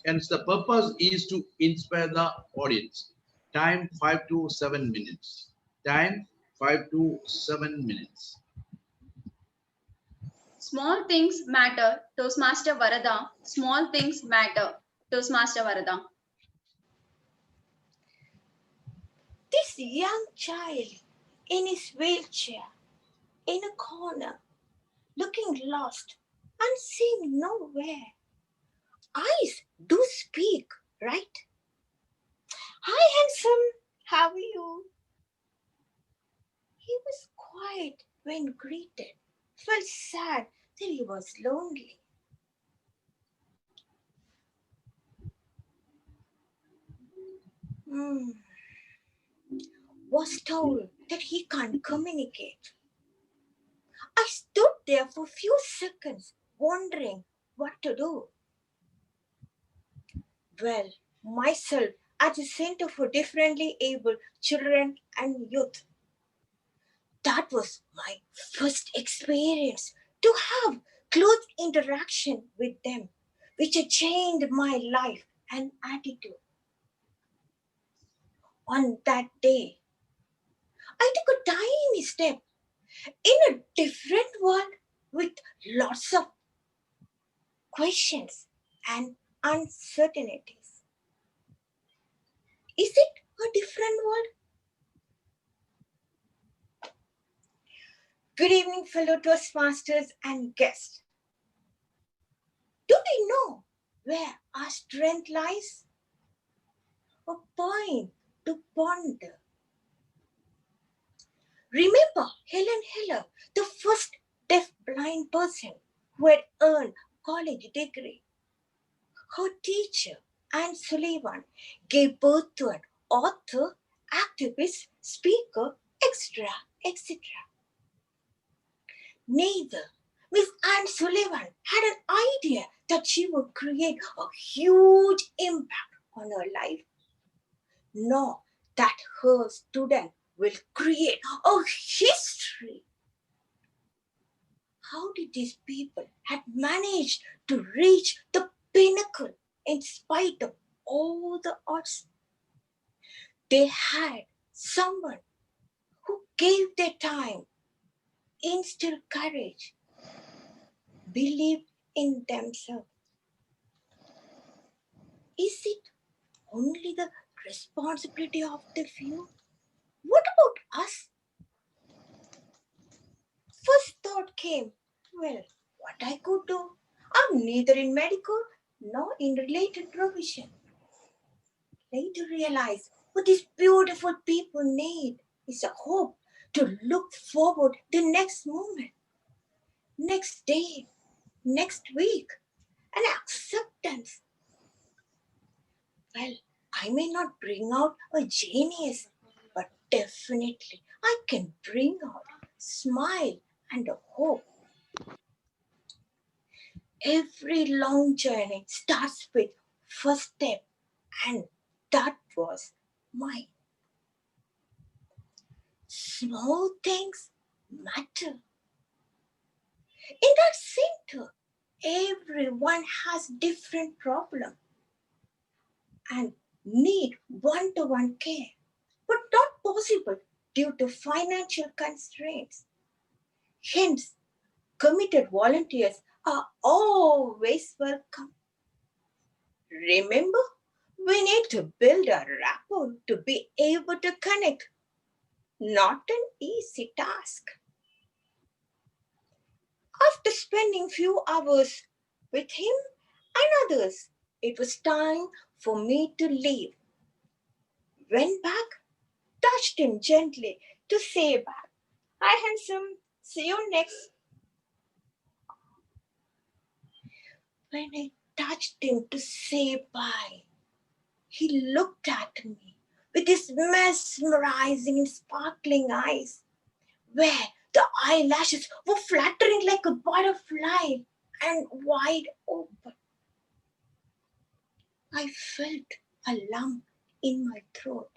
Hence, the purpose is to inspire the audience. Time 5 to 7 minutes. Time 5 to 7 minutes. Small things matter, Toastmaster Varada. Small things matter, Toastmaster Varada. This young child in his wheelchair, in a corner, looking lost and seeing nowhere. Eyes do speak, right? Hi, handsome. How are you? He was quiet when greeted, felt sad that he was lonely. Was told that he can't communicate. I stood there for a few seconds, wondering what to do. Well, myself at the Center for Differently Abled Children and Youth. That was my first experience to have close interaction with them, which had changed my life and attitude. On that day, I took a tiny step in a different world with lots of questions and uncertainties. Is it a different world? Good evening, fellow Toastmasters and guests. Do we know where our strength lies? A point to ponder. Remember Helen Heller, the first deaf-blind person who had earned a college degree. Her teacher, Anne Sullivan, gave birth to an author, activist, speaker, etc. Neither Miss Anne Sullivan had an idea that she would create a huge impact on her life, nor that her student will create a history. How did these people have managed to reach the pinnacle in spite of all the odds? They had someone who gave their time, instilled courage, believed in themselves. Is it only the responsibility of the few? What about us? First thought came, well, what I could do? I'm neither in medical nor in related provision. Later realized what these beautiful people need is a hope to look forward the next moment, next day, next week, and acceptance. Well, I may not bring out a genius, but definitely I can bring out a smile and a hope. Every long journey starts with first step, and that was mine. Small things matter. In that center, everyone has different problems and need one-to-one care, but not possible due to financial constraints. Hence, committed volunteers are always welcome. Remember, we need to build a rapport to be able to connect. Not an easy task. After spending few hours with him and others, it was time for me to leave. Went back, touched him gently to say back, "Hi handsome, see you next." When I touched him to say bye, he looked at me with his mesmerizing and sparkling eyes, where the eyelashes were fluttering like a butterfly and wide open. I felt a lump in my throat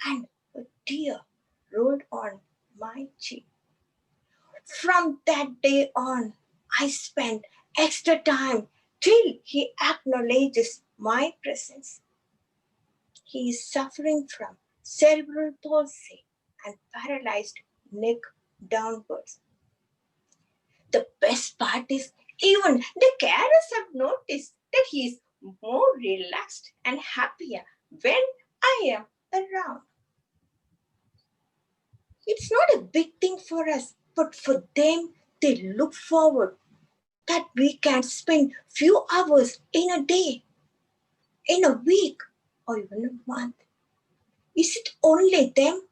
and a tear rolled on my cheek. From that day on, I spent extra time till he acknowledges my presence. He is suffering from cerebral palsy and paralyzed neck downwards. The best part is even the carers have noticed that he is more relaxed and happier when I am around. It's not a big thing for us, but for them, they look forward that we can spend few hours in a day, in a week, or even a month. Is it only them?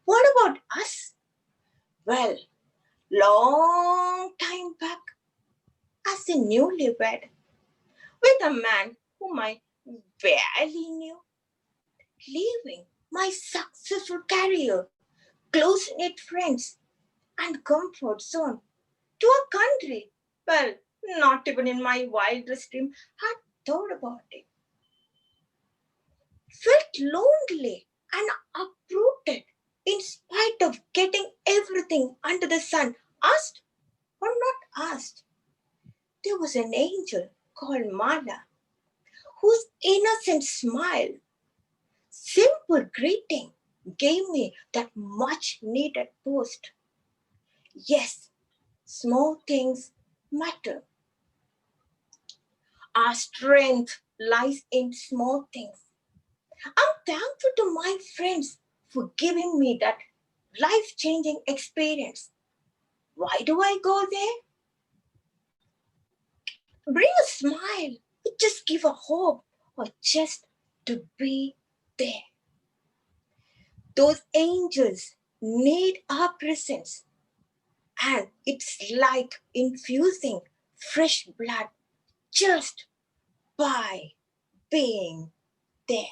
What about us? Well, long time back, as a newlywed, with a man whom I barely knew, leaving my successful career, close-knit friends, and comfort zone to a country, well, not even in my wildest dream had thought about it. Felt lonely and uprooted in spite of getting everything under the sun, asked or not asked. There was an angel called Mala, whose innocent smile, simple greeting, gave me that much needed boost. Yes, small things matter. Our strength lies in small things. I'm thankful to my friends for giving me that life-changing experience. Why do I go there? Bring a smile, just give a hope, or just to be there. Those angels need our presence, and it's like infusing fresh blood just by being there.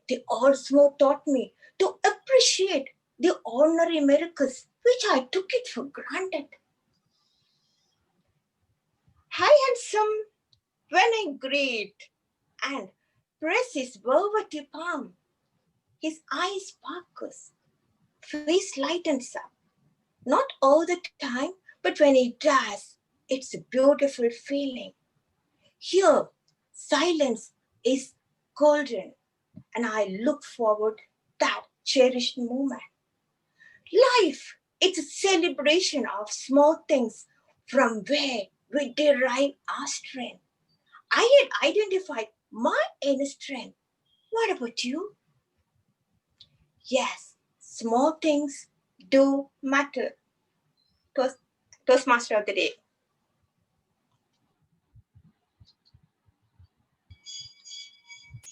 They also taught me to appreciate the ordinary miracles which I took it for granted. Hi handsome, when I greet and press his velvety palm, his eyes sparkles, face lightens up. Not all the time, but when he does, it's a beautiful feeling. Here, silence is golden, and I look forward to that cherished moment. Life, it's a celebration of small things from where we derive our strength. I had identified my inner strength. What about you? Yes, small things do matter. Toastmaster of the day.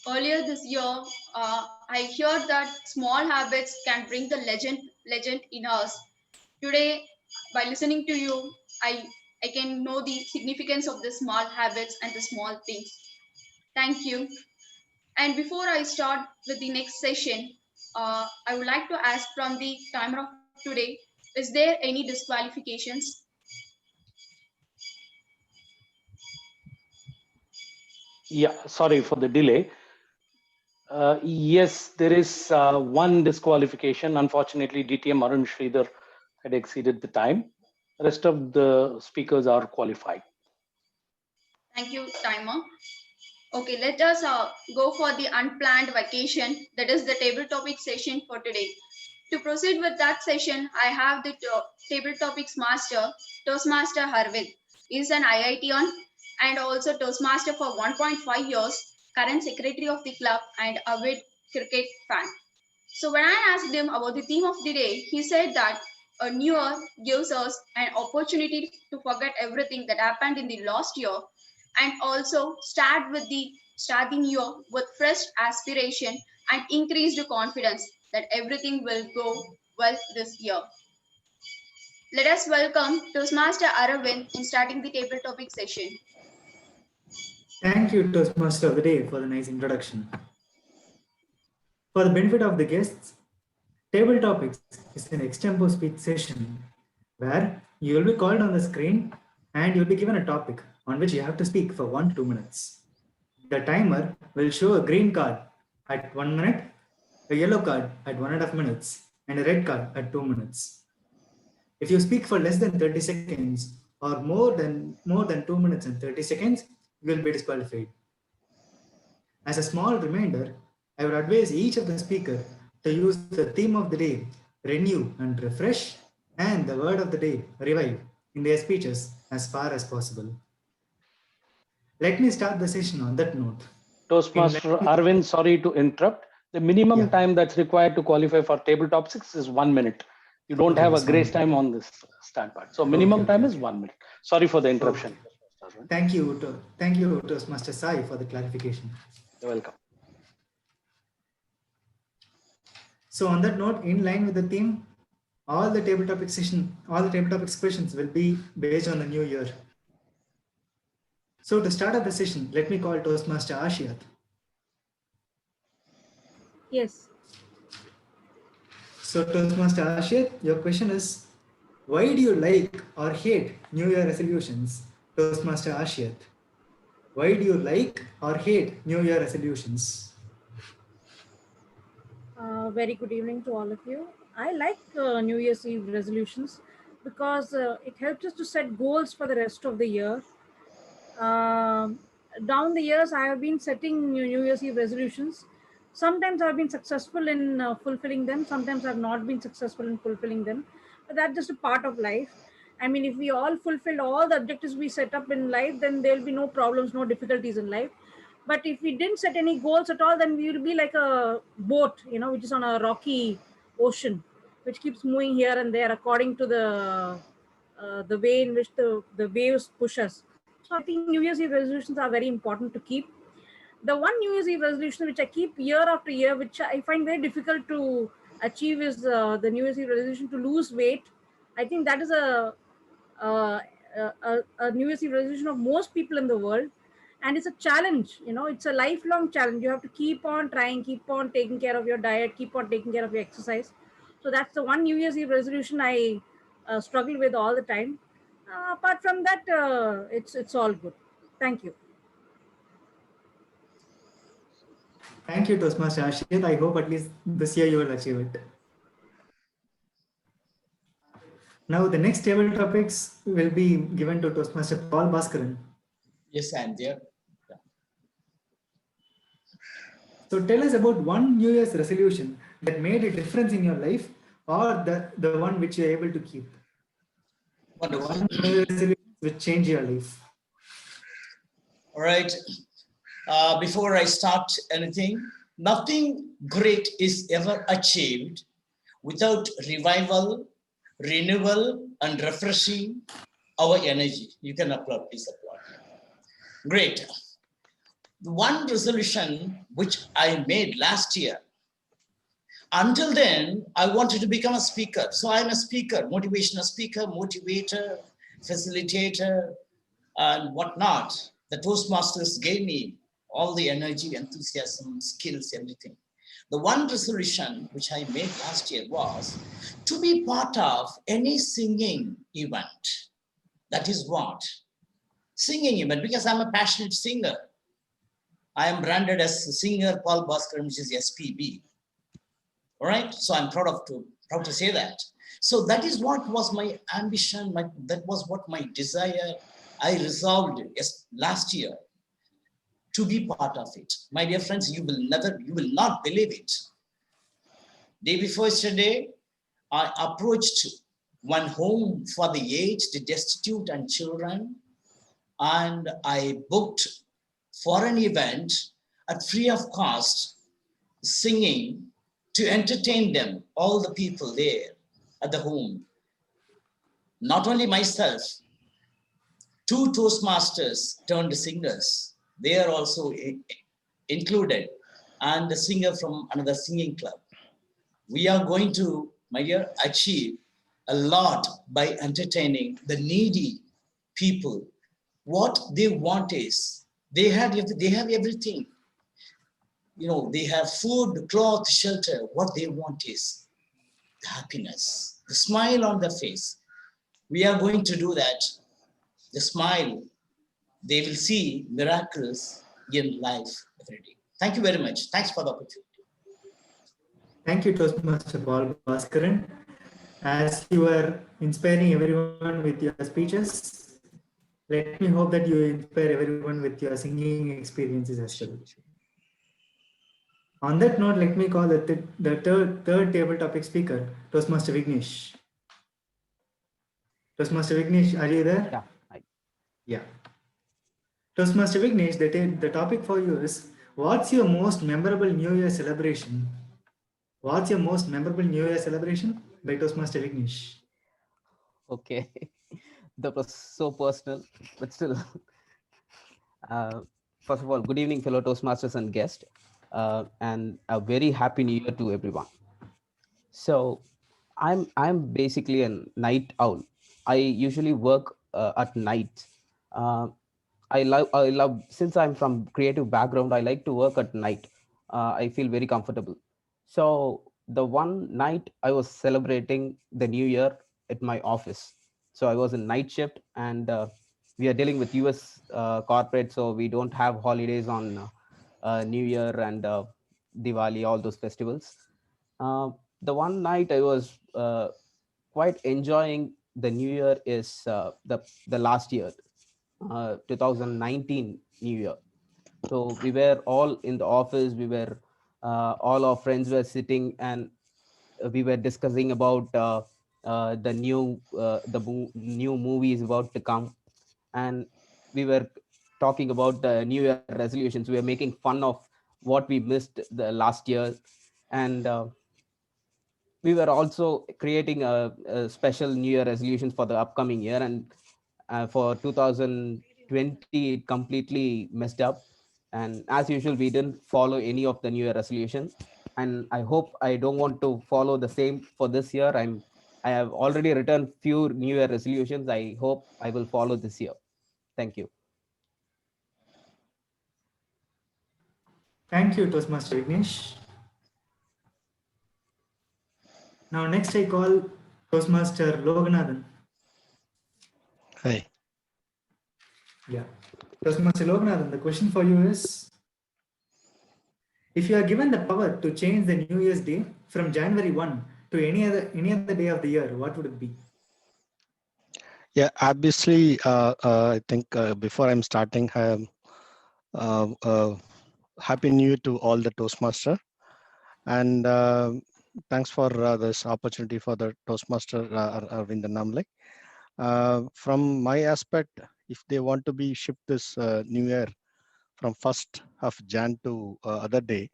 Earlier this year, I heard that small habits can bring the legend in us. Today, by listening to you, I can know the significance of the small habits and the small things. Thank you. And before I start with the next session, I would like to ask from the timer of today, is there any disqualifications? Yeah, sorry for the delay. Yes, there is one disqualification. Unfortunately, DTM Arun Sridhar had exceeded the time. The rest of the speakers are qualified. Thank you, timer. Okay, let us go for the unplanned vacation. That is the table topic session for today. To proceed with that session, I have the table topics master, Toastmaster Aravint. He is an IITian and also Toastmaster for 1.5 years, current secretary of the club and avid cricket fan. So when I asked him about the theme of the day, he said that a new year gives us an opportunity to forget everything that happened in the last year and also start the new year with fresh aspiration and increased confidence that everything will go well this year. Let us welcome Toastmaster Aravint in starting the table topic session. Thank you, Toastmaster of the Day, for the nice introduction. For the benefit of the guests, Table Topics is an extempo speech session where you will be called on the screen and you will be given a topic on which you have to speak for 1 to 2 minutes. The timer will show a green card at 1 minute, a yellow card at 1.5 minutes, and a red card at 2 minutes. If you speak for less than 30 seconds or more than 2 minutes and 30 seconds, you will be disqualified. As a small reminder, I would advise each of the speaker to use the theme of the day, renew and refresh, and the word of the day, revive, in their speeches as far as possible. Let me start the session on that note. Toastmaster Aravint, sorry to interrupt. The minimum time that's required to qualify for table topics is 1 minute. You don't have a grace time on this start part. So minimum time is 1 minute. Sorry for the interruption. Thank you, Toastmaster Sai, for the clarification. You're welcome. So on that note, in line with the theme, all the table topics questions will be based on the new year. So to start up the session, let me call Toastmaster Ashiyat. Yes. So Toastmaster Ashiyat, your question is, why do you like or hate New Year resolutions? Toastmaster Ashiyat, why do you like or hate New Year resolutions? Very good evening to all of you. I like New Year's Eve resolutions because it helps us to set goals for the rest of the year. Down the years, I have been setting New Year's Eve resolutions. Sometimes I've been successful in fulfilling them. Sometimes I've not been successful in fulfilling them. But that's just a part of life. I mean, if we all fulfill all the objectives we set up in life, then there'll be no problems, no difficulties in life. But if we didn't set any goals at all, then we will be like a boat, which is on a rocky ocean, which keeps moving here and there according to the way in which the waves push us. So I think New Year's Eve resolutions are very important to keep. The one New Year's Eve resolution which I keep year after year, which I find very difficult to achieve, is the New Year's Eve resolution to lose weight. I think that is a New Year's Eve resolution of most people in the world. And it's a challenge, it's a lifelong challenge. You have to keep on trying, keep on taking care of your diet, keep on taking care of your exercise. So that's the one New Year's Eve resolution I struggle with all the time. Apart from that, it's all good. Thank you. Thank you, Toastmaster Ashiyat. I hope at least this year you will achieve it. Now the next table topics will be given to Toastmaster Paul Bhaskaran. Yes, I am there. So tell us about one New Year's resolution that made a difference in your life, or the one which you are able to keep. Wonderful. The one New Year's resolution which changed your life. All right. Before I start anything, nothing great is ever achieved without revival, renewal, and refreshing our energy. You can applaud, please applaud. Great. One resolution which I made last year. Until then, I wanted to become a speaker. So I'm a speaker, motivational speaker, motivator, facilitator, and whatnot. The Toastmasters gave me all the energy, enthusiasm, skills, everything. The one resolution which I made last year was to be part of any singing event. That is what? Singing event, because I'm a passionate singer. I am branded as singer Paul Bhaskaran, which is SPB. All right, so I'm proud to say that. So that is what was my ambition. That was what my desire. I resolved last year to be part of it. My dear friends, you will not believe it. Day before yesterday, I approached one home for the aged, destitute, and children, and I booked for an event at free of cost, singing to entertain them, all the people there at the home. Not only myself, 2 Toastmasters turned singers. They are also included, and the singer from another singing club. We are going to, my dear, achieve a lot by entertaining the needy people. What they want is, they have everything. You know, they have food, cloth, shelter. What they want is the happiness, the smile on their face. We are going to do that. The smile, they will see miracles in life every day. Thank you very much. Thanks for the opportunity. Thank you, Toastmaster Paul Bhaskaran. As you are inspiring everyone with your speeches, let me hope that you inspire everyone with your singing experiences as well. On that note, let me call the third table topic speaker, Toastmaster Vignesh. Toastmaster Vignesh, are you there? Yeah. Yeah. Toastmaster Vignesh, the topic for you is, what's your most memorable New Year celebration? What's your most memorable New Year celebration? By Toastmaster Vignesh. Okay. That was so personal, but still. First of all, good evening, fellow Toastmasters and guests, and a very happy New Year to everyone. So, I'm basically a night owl. I usually work at night. I love since I'm from creative background. I like to work at night. I feel very comfortable. So the one night I was celebrating the New Year at my office. So I was in night shift, and we are dealing with US corporate, so we don't have holidays on New Year and Diwali, all those festivals. The one night I was quite enjoying the New Year is the last year, 2019 New Year. So we were all in the office. We were all our friends were sitting, and we were discussing about the new movies about to come, and we were talking about the New Year resolutions. We were making fun of what we missed the last year, and we were also creating a special New Year resolutions for the upcoming year. And for 2020, it completely messed up. And as usual, we didn't follow any of the New Year resolution. And I don't want to follow the same for this year. I have already written few New Year resolutions. I hope I will follow this year. Thank you. Thank you, Toastmaster Vignesh. Now, next I call Toastmaster Loganathan. Hi. Yeah. Toastmaster Loganathan, the question for you is, if you are given the power to change the New Year's Day from January 1 to any other day of the year, what would it be? Yeah, obviously, I think before I'm starting, Happy New Year to all the Toastmaster, and thanks for this opportunity for the Toastmaster Aravint Namle. From my aspect, if they want to be shift this New Year from 1st of Jan to other day,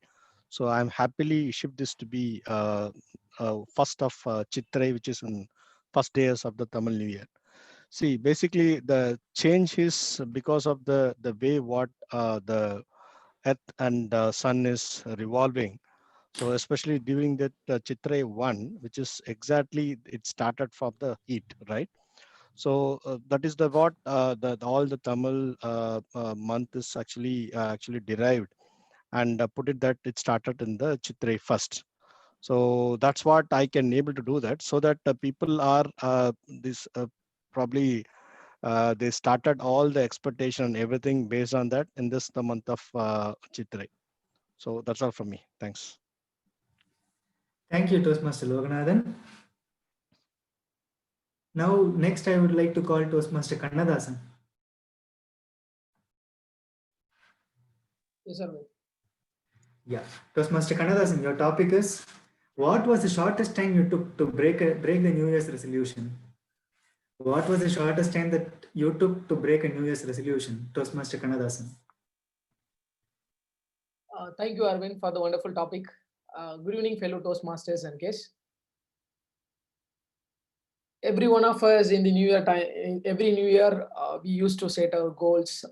so I'm happily shift this to be 1st of Chitrai, which is in first days of the Tamil New Year. See, basically the change is because of the way what the earth and sun is revolving. So especially during that Chitrai 1, which is exactly, it started from the heat, right? So that is the what all the Tamil month is actually derived, and put it that it started in the Chitrai 1st. So that's what I can able to do that, so that people are probably they started all the expectation and everything based on that in the month of Chitrai. So that's all from me. Thanks. Thank you, Toastmaster Loganathan. Now, next I would like to call Toastmaster Kannadasan. Yes, sir. Yeah, Toastmaster Kannadasan, your topic is, what was the shortest time you took to break the New Year's resolution? What was the shortest time that you took to break a New Year's resolution, Toastmaster Kannadasan? Thank you, Arvind, for the wonderful topic. Good evening, fellow Toastmasters and guests. every one of us in the new year time, every new year, we used to set our goals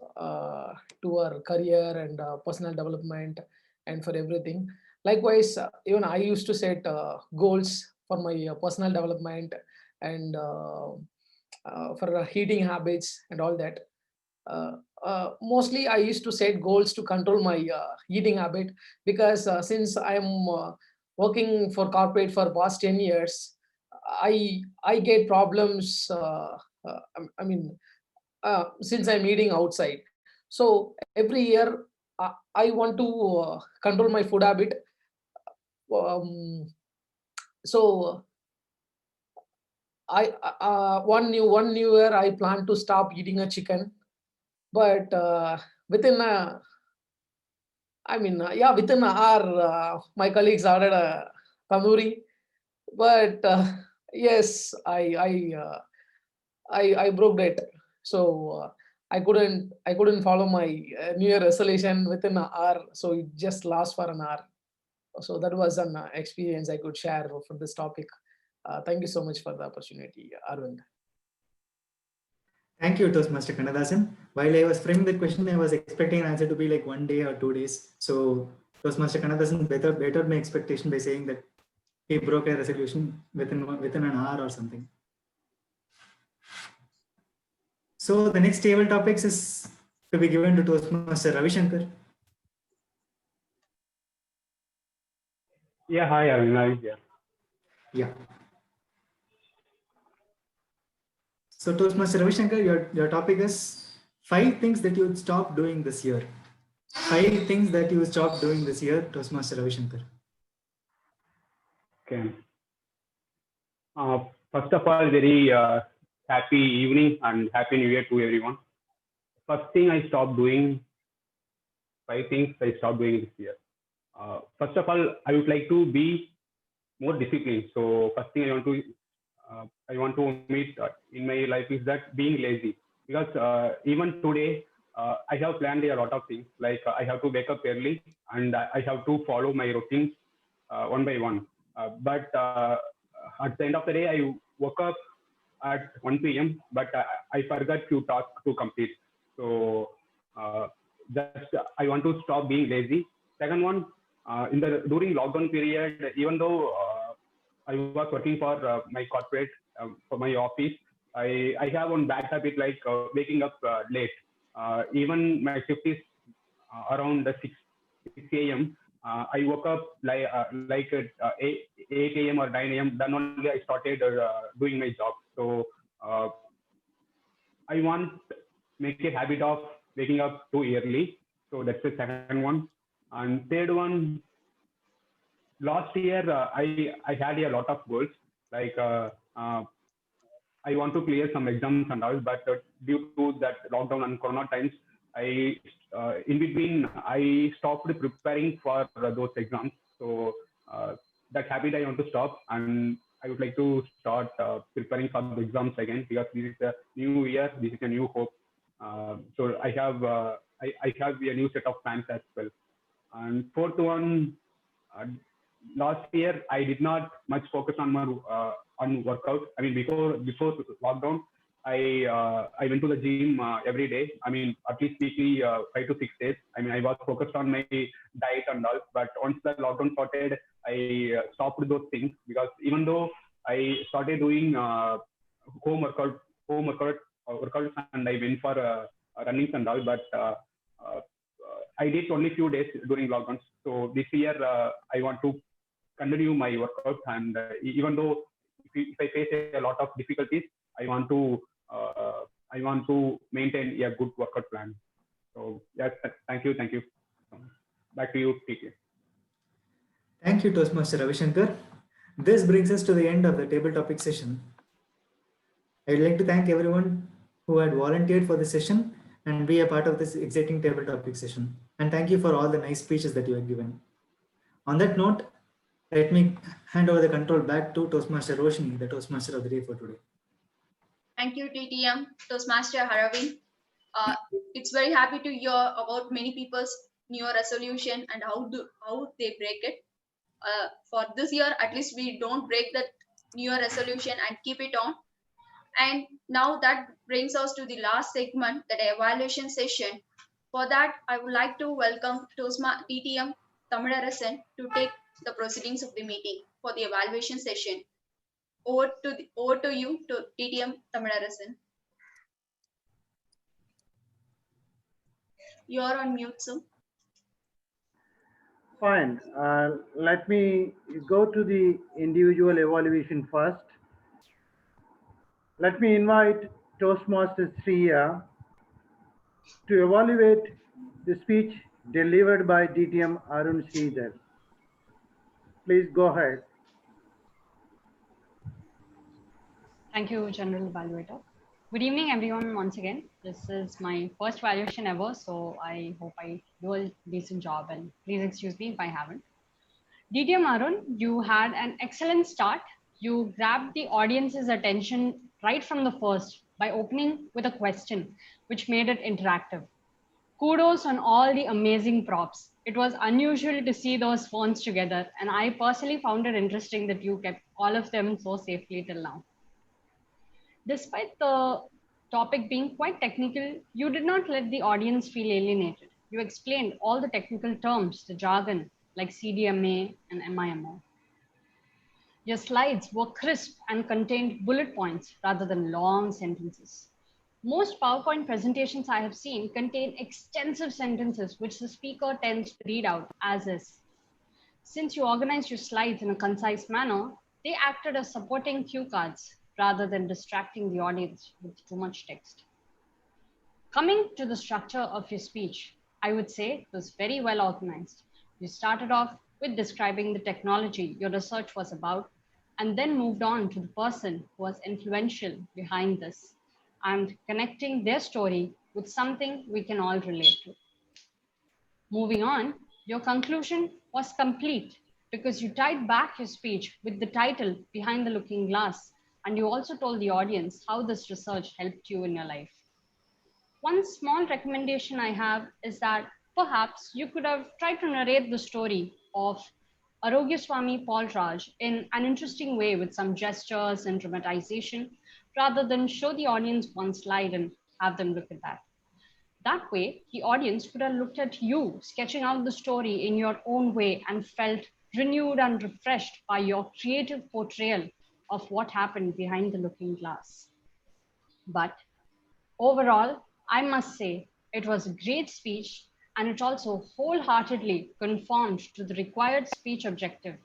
to our career and personal development and for everything. Likewise, even I used to set goals for my personal development and for eating habits and all that. Mostly I used to set goals to control my eating habit, because since I'm working for corporate for past 10 years, I get problems. I mean, since I'm eating outside, so every year I want to control my food habit. So one new year I plan to stop eating a chicken, but within within an hour, my colleagues ordered a tandoori. But yes, I broke it. So I couldn't follow my New Year resolution within an hour. So it just lasts for an hour. So that was an experience I could share for this topic. Thank you so much for the opportunity, Arvind. Thank you, Toastmaster Kannadasan. While I was framing the question, I was expecting an answer to be like 1 day or 2 days. So Toastmaster Kannadasan bettered my expectation by saying that he broke a resolution within an hour or something. So the next table topics is to be given to Toastmaster Ravishankar. Yeah, hi, Arvind. I'm here. Yeah. So Toastmaster Ravishankar, your topic is 5 things that you would stop doing this year. 5 things that you would stop doing this year, Toastmaster Ravishankar. Okay. First of all, very happy evening and happy new year to everyone. First thing I stopped doing, 5 things I stopped doing this year. First of all, I would like to be more disciplined. So first thing I want to omit in my life is that being lazy. Because even today, I have planned a lot of things. Like I have to wake up early and I have to follow my routines one by one. But at the end of the day, I woke up at 1 p.m. but I forgot few tasks to complete. So I want to stop being lazy. Second one, during lockdown period, even though I was working for my corporate, for my office, I have one bad habit like waking up late. Even my shift is around 6 a.m. I woke up like at 8 a.m. or 9 a.m. Then only I started doing my job. So I want to make a habit of waking up too early. So that's the second one. And third one, last year I had a lot of goals. Like I want to clear some exams and all, but due to that lockdown and Corona times, in between I stopped preparing for those exams. So that habit I want to stop, and I would like to start preparing for the exams again, because this is a new year, this is a new hope. So I have a new set of plans as well. And fourth one, last year I did not much focus on my on workout. I mean, before lockdown, I went to the gym every day. I mean, at least weekly, 5 to 6 days. I mean, I was focused on my diet and all. But once the lockdown started, I stopped those things, because even though I started doing home workouts, and I went for runnings and all, but I did only few days during lockdown. So this year I want to continue my workout, and even though if I face a lot of difficulties, I want to maintain a good workout plan. So yes, thank you. Back to you, TK. Thank you, Toastmaster Ravishankar. This brings us to the end of the table topic session. I would like to thank everyone who had volunteered for the session and be a part of this exciting table topic session. And thank you for all the nice speeches that you have given. On that note, let me hand over the control back to Toastmaster Roshini, the Toastmaster of the day for today. Thank you, TTM, Toastmaster Aravint. It's very happy to hear about many people's New Year resolution and how they break it. For this year, at least we don't break that New Year resolution and keep it on. And now that brings us to the last segment, that evaluation session. For that, I would like to welcome DTM Tamil Arasan to take the proceedings of the meeting for the evaluation session. Over to you, to DTM Tamil Arasan. You are on mute, sir. Fine. Let me go to the individual evaluation first. Let me invite Toastmaster Sriya to evaluate the speech delivered by DTM Arun Sridhar. Please go ahead. Thank you, General Evaluator. Good evening, everyone, once again. This is my first valuation ever, so I hope I do a decent job, and please excuse me if I haven't. DTM Arun, you had an excellent start. You grabbed the audience's attention right from the first by opening with a question, which made it interactive. Kudos on all the amazing props. It was unusual to see those phones together, and I personally found it interesting that you kept all of them so safely till now. Despite the topic being quite technical, you did not let the audience feel alienated. You explained all the technical terms, the jargon, like CDMA and MIMO. Your slides were crisp and contained bullet points rather than long sentences. Most PowerPoint presentations I have seen contain extensive sentences which the speaker tends to read out as is. Since you organized your slides in a concise manner, they acted as supporting cue cards rather than distracting the audience with too much text. Coming to the structure of your speech, I would say it was very well organized. You started off with describing the technology your research was about, and then moved on to the person who was influential behind this, and connecting their story with something we can all relate to. Moving on, your conclusion was complete because you tied back your speech with the title Behind the Looking Glass, and you also told the audience how this research helped you in your life. One small recommendation I have is that perhaps you could have tried to narrate the story of Arogyaswamy Paul Raj in an interesting way with some gestures and dramatization, rather than show the audience one slide and have them look at that. That way, the audience could have looked at you sketching out the story in your own way and felt renewed and refreshed by your creative portrayal of what happened behind the looking glass. But overall, I must say it was a great speech, and it also wholeheartedly conformed to the required speech objective,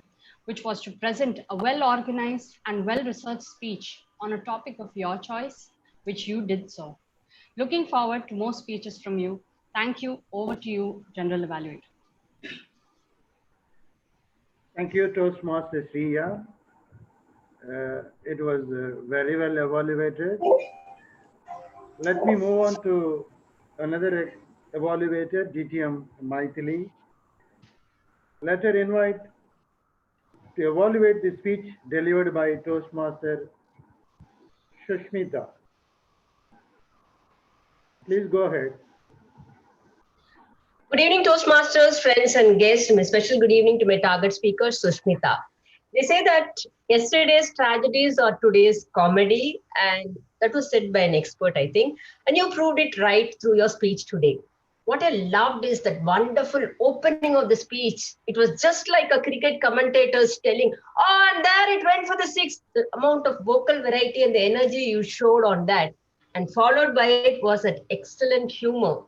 which was to present a well-organized and well-researched speech on a topic of your choice, which you did so. Looking forward to more speeches from you. Thank you. Over to you, General Evaluator. Thank you, Toastmaster Sriya. It was very well evaluated. Let me move on to another evaluator, DTM Maithili. Let her invite to evaluate the speech delivered by Toastmaster Sushmita. Please go ahead. Good evening, Toastmasters, friends and guests, and a special good evening to my target speaker, Sushmita. They say that yesterday's tragedies are today's comedy, and that was said by an expert, I think, and you proved it right through your speech today. What I loved is that wonderful opening of the speech. It was just like a cricket commentator's telling, oh, and there it went for the sixth. The amount of vocal variety and the energy you showed on that, and followed by it was that excellent humor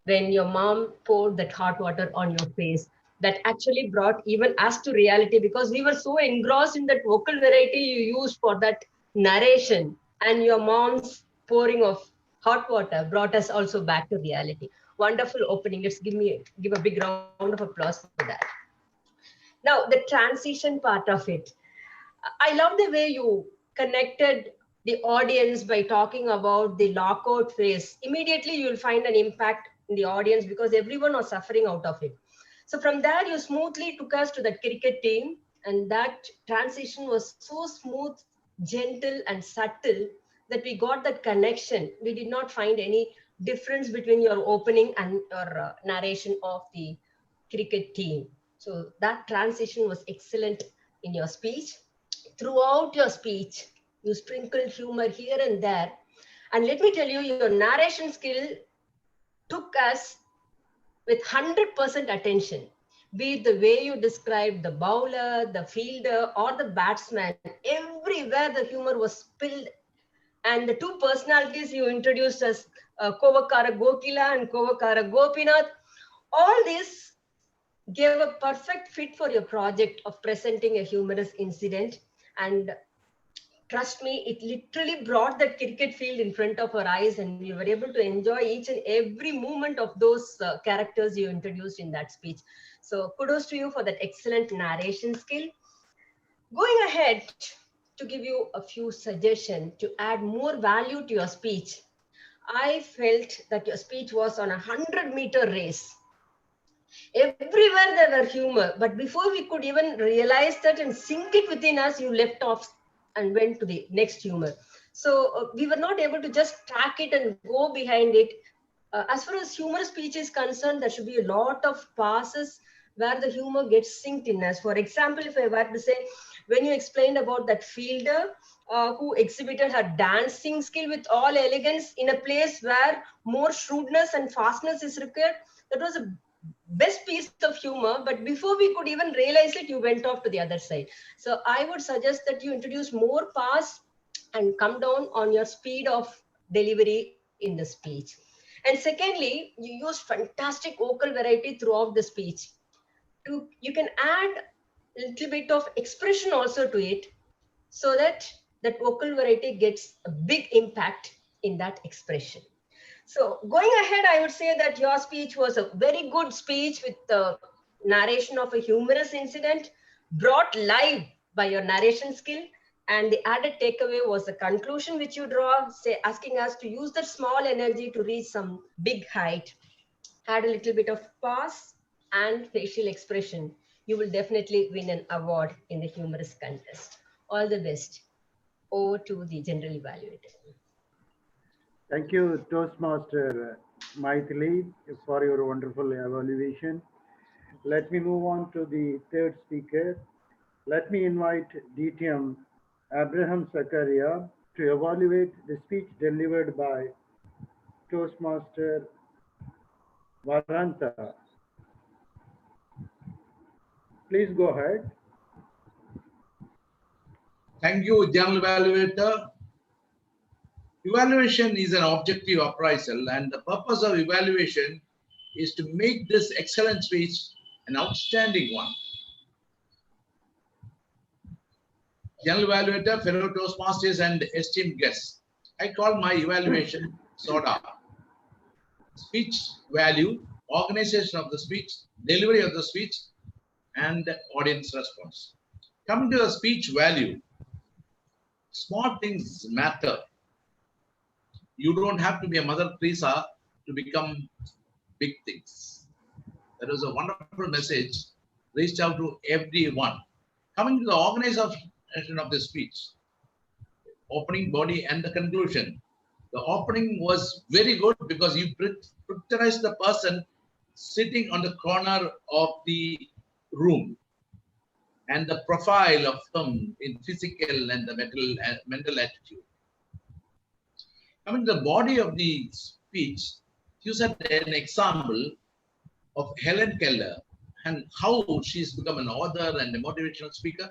when your mom poured that hot water on your face. That actually brought even us to reality, because we were so engrossed in that vocal variety you used for that narration, and your mom's pouring of hot water brought us also back to reality. Wonderful opening. Let's give a big round of applause for that. Now, the transition part of it. I love the way you connected the audience by talking about the lockout phase. Immediately, you'll find an impact in the audience because everyone was suffering out of it. So from there, you smoothly took us to the cricket team, and that transition was so smooth, gentle, and subtle that we got that connection. We did not find any difference between your opening and your narration of the cricket team. So that transition was excellent in your speech. Throughout your speech, You sprinkled humor here and there. And let me tell you, your narration skill took us with 100% attention. Be it the way you described the bowler, the fielder, or the batsman, everywhere the humor was spilled. And the two personalities you introduced as Kovakara Gokila and Kovakara Gopinath, all this gave a perfect fit for your project of presenting a humorous incident. And trust me, it literally brought that cricket field in front of our eyes, and we were able to enjoy each and every moment of those characters you introduced in that speech. So kudos to you for that excellent narration skill. Going ahead to give you a few suggestions to add more value to your speech, I felt that your speech was on a 100-meter race. Everywhere there were humor, but before we could even realize that and sink it within us, you left off and went to the next humor. So we were not able to just track it and go behind it. As far as humor speech is concerned, there should be a lot of passes where the humor gets synced in us. For example, if I were to say, when you explained about that fielder who exhibited her dancing skill with all elegance in a place where more shrewdness and fastness is required, that was a best piece of humor, but before we could even realize it, you went off to the other side. So I would suggest that you introduce more pass and come down on your speed of delivery in the speech. And secondly, you use fantastic vocal variety throughout the speech. You can add a little bit of expression also to it, so that that vocal variety gets a big impact in that expression. So going ahead, I would say that your speech was a very good speech with the narration of a humorous incident brought live by your narration skill. And the added takeaway was the conclusion which you draw, say, asking us to use that small energy to reach some big height. Add a little bit of pass and facial expression. You will definitely win an award in the humorous contest. All the best. Over to the general evaluator. Thank you, Toastmaster Maithili, for your wonderful evaluation. Let me move on to the third speaker. Let me invite DTM Abraham Zakaria to evaluate the speech delivered by Toastmaster Varada. Please go ahead. Thank you, General Evaluator. Evaluation is an objective appraisal, and the purpose of evaluation is to make this excellent speech an outstanding one. General Evaluator, fellow Toastmasters, and esteemed guests, I call my evaluation SODA. Speech value, organization of the speech, delivery of the speech, and audience response. Coming to the speech value, small things matter. You don't have to be a Mother Teresa to become big things. That was a wonderful message reached out to everyone. Coming to the organization of the speech, opening body and the conclusion. The opening was very good because you picturized the person sitting on the corner of the room and the profile of them in physical and the mental attitude. Coming to the body of the speech, you said an example of Helen Keller and how she's become an author and a motivational speaker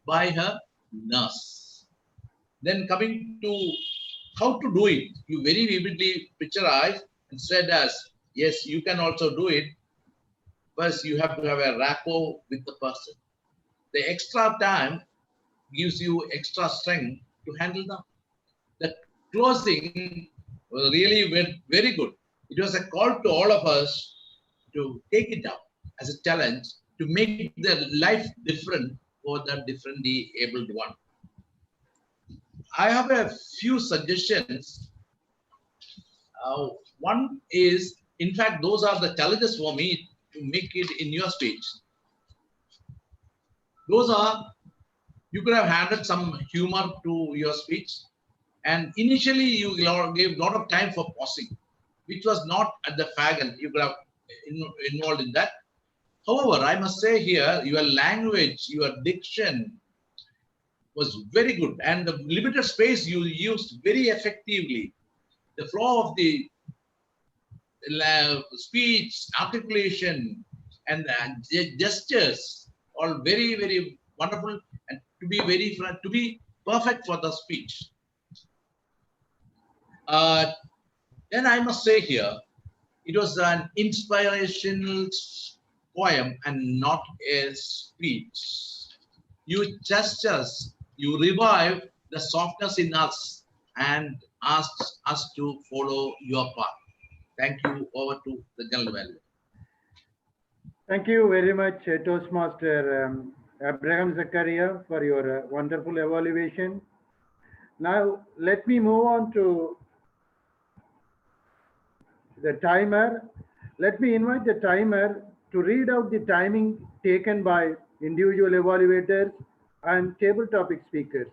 by her nurse. Then coming to how to do it, you very vividly picturized and said as, yes, you can also do it. First, you have to have a rapport with the person. The extra time gives you extra strength to handle them. The closing was really very good. It was a call to all of us to take it up as a challenge to make their life different for the differently abled one. I have a few suggestions. One is, in fact, those are the challenges for me to make it in your speech. Those are, you could have handed some humor to your speech. And initially, you gave a lot of time for pausing, which was not at the fag, and you could have involved in that. However, I must say here, your language, your diction was very good, and the limited space you used very effectively. The flow of the speech, articulation, and gestures, all very, very wonderful, and to be perfect for the speech. Then I must say here, it was an inspirational poem and not a speech. You gestures, you revive the softness in us and asked us to follow your path. Thank you. Over to the General Evaluator. Thank you very much, Toastmaster Abraham Zakaria, for your wonderful evaluation. Now, let me move on to the timer. Let me invite the timer to read out the timing taken by individual evaluators and table topic speakers.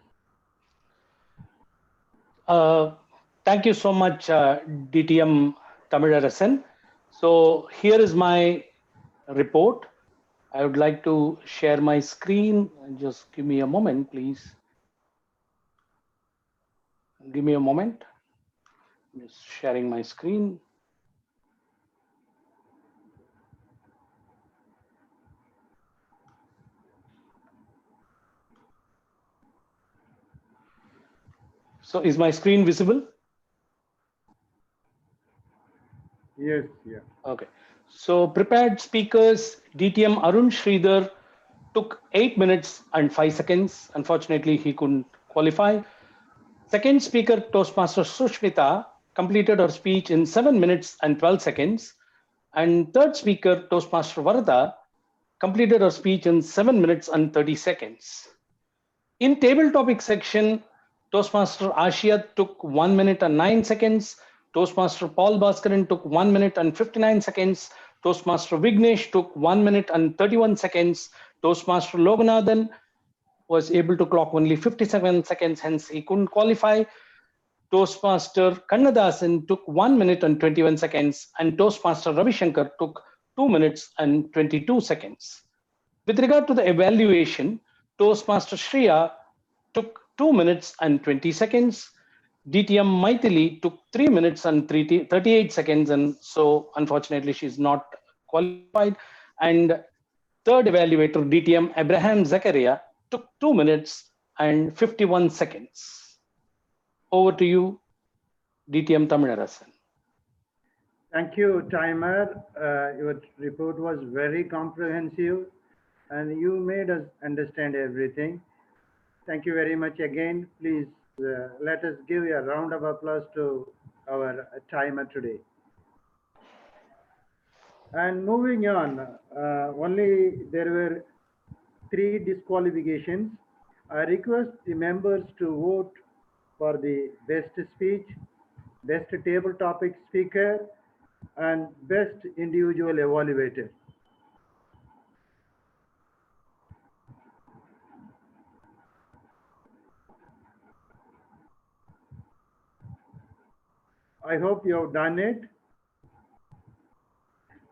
Thank you so much, DTM Tamil Arasan. So here is my report. I would like to share my screen. Just give me a moment, please. Give me a moment. Just sharing my screen. So is my screen visible? Yes, yeah. Okay. So prepared speakers, DTM Arun Sridhar took 8 minutes and 5 seconds. Unfortunately, he couldn't qualify. Second speaker, Toastmaster Sushmita, completed her speech in 7 minutes and 12 seconds. And third speaker, Toastmaster Varada, completed her speech in 7 minutes and 30 seconds. In table topic section, Toastmaster Ashia took 1 minute and 9 seconds. Toastmaster Paul Bhaskaran took 1 minute and 59 seconds. Toastmaster Vignesh took 1 minute and 31 seconds. Toastmaster Loganathan was able to clock only 57 seconds, hence he couldn't qualify. Toastmaster Kannadasan took 1 minute and 21 seconds, and Toastmaster Ravi Shankar took 2 minutes and 22 seconds. With regard to the evaluation, Toastmaster Shriya took 2 minutes and 20 seconds. DTM Maithili took 3 minutes and 38 seconds, and so unfortunately she's not qualified. And third evaluator, DTM Abraham Zakaria, took 2 minutes and 51 seconds. Over to you, DTM Tamil Arasan. Thank you, timer. Your report was very comprehensive and you made us understand everything. Thank you very much again. Please let us give a round of applause to our timer today. And moving on, only there were 3 disqualifications. I request the members to vote for the best speech, best table topic speaker, and best individual evaluator. I hope you have done it.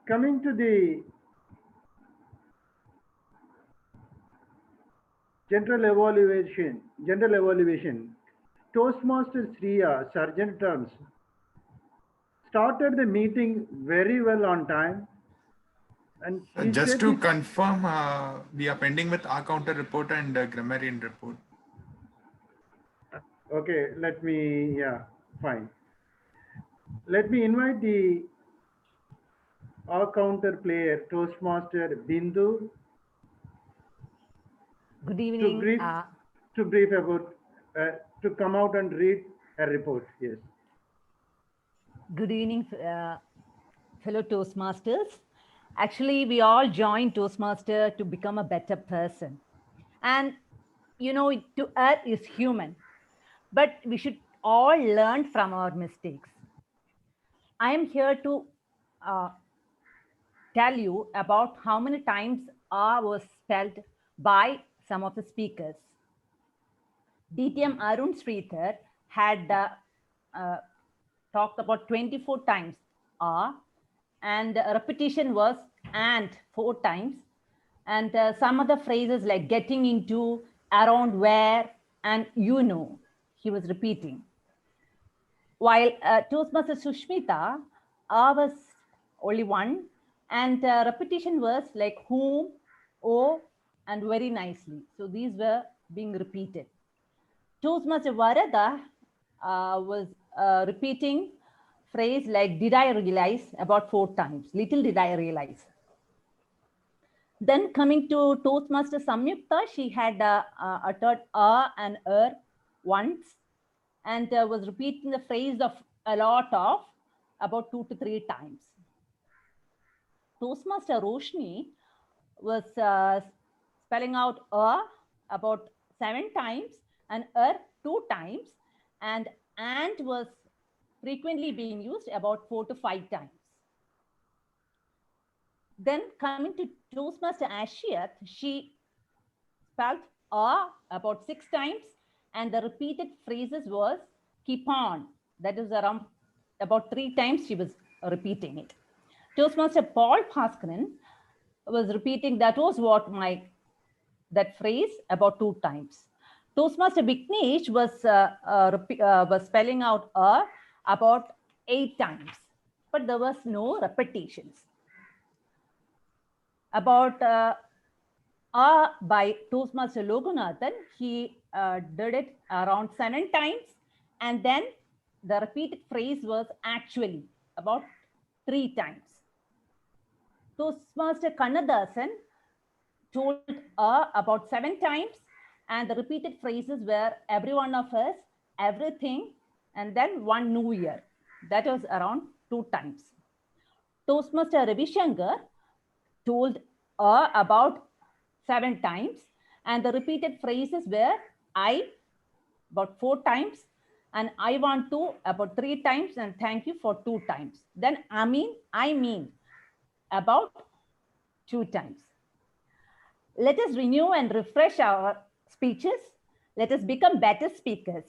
Coming to the general evaluation, Toastmaster Shriya, Sergeant Terms, started the meeting very well on time. And just to confirm, we are pending with our counter report and grammarian report. Okay, let me, fine. Let me invite the counter player, Toastmaster Bindu. Good evening. To brief about, to come out and read a report, yes. Good evening, fellow Toastmasters. Actually, we all joined Toastmaster to become a better person. And, you know, to err is human. But we should all learn from our mistakes. I am here to tell you about how many times R was spelled by some of the speakers. DTM Arun Sridhar had talked about 24 times R, and repetition was and 4 times, and some other phrases like getting into, around where, and he was repeating. While Toastmaster Sushmita, was only one, and repetition was like whom, oh, and very nicely. So these were being repeated. Toastmaster Varada was repeating phrase like did I realize about 4 times. Little did I realize. Then coming to Toastmaster Samyukta, she had uttered and once, and was repeating the phrase of a lot of about 2 to 3 times. Toastmaster Roshini was spelling out about 7 times and 2 times, and was frequently being used about 4 to 5 times. Then coming to Toastmaster Ashiat, she spelled about 6 times, and the repeated phrases was keep on. That is around about 3 times she was repeating it. Toastmaster Paul Bhaskaran was repeating that phrase about 2 times. Toastmaster Vignesh was spelling out about 8 times, but there was no repetitions. About by Toastmaster Logunathan, he did it around 7 times, and then the repeated phrase was actually about 3 times. Toastmaster Kannadasan told about 7 times, and the repeated phrases were every one of us, everything, and then one new year. That was around 2 times. Toastmaster Ravi Shankar told about 7 times, and the repeated phrases were I about 4 times, and I want to about 3 times, and thank you for 2 times. Then I mean about 2 times. Let us renew and refresh our speeches. Let us become better speakers.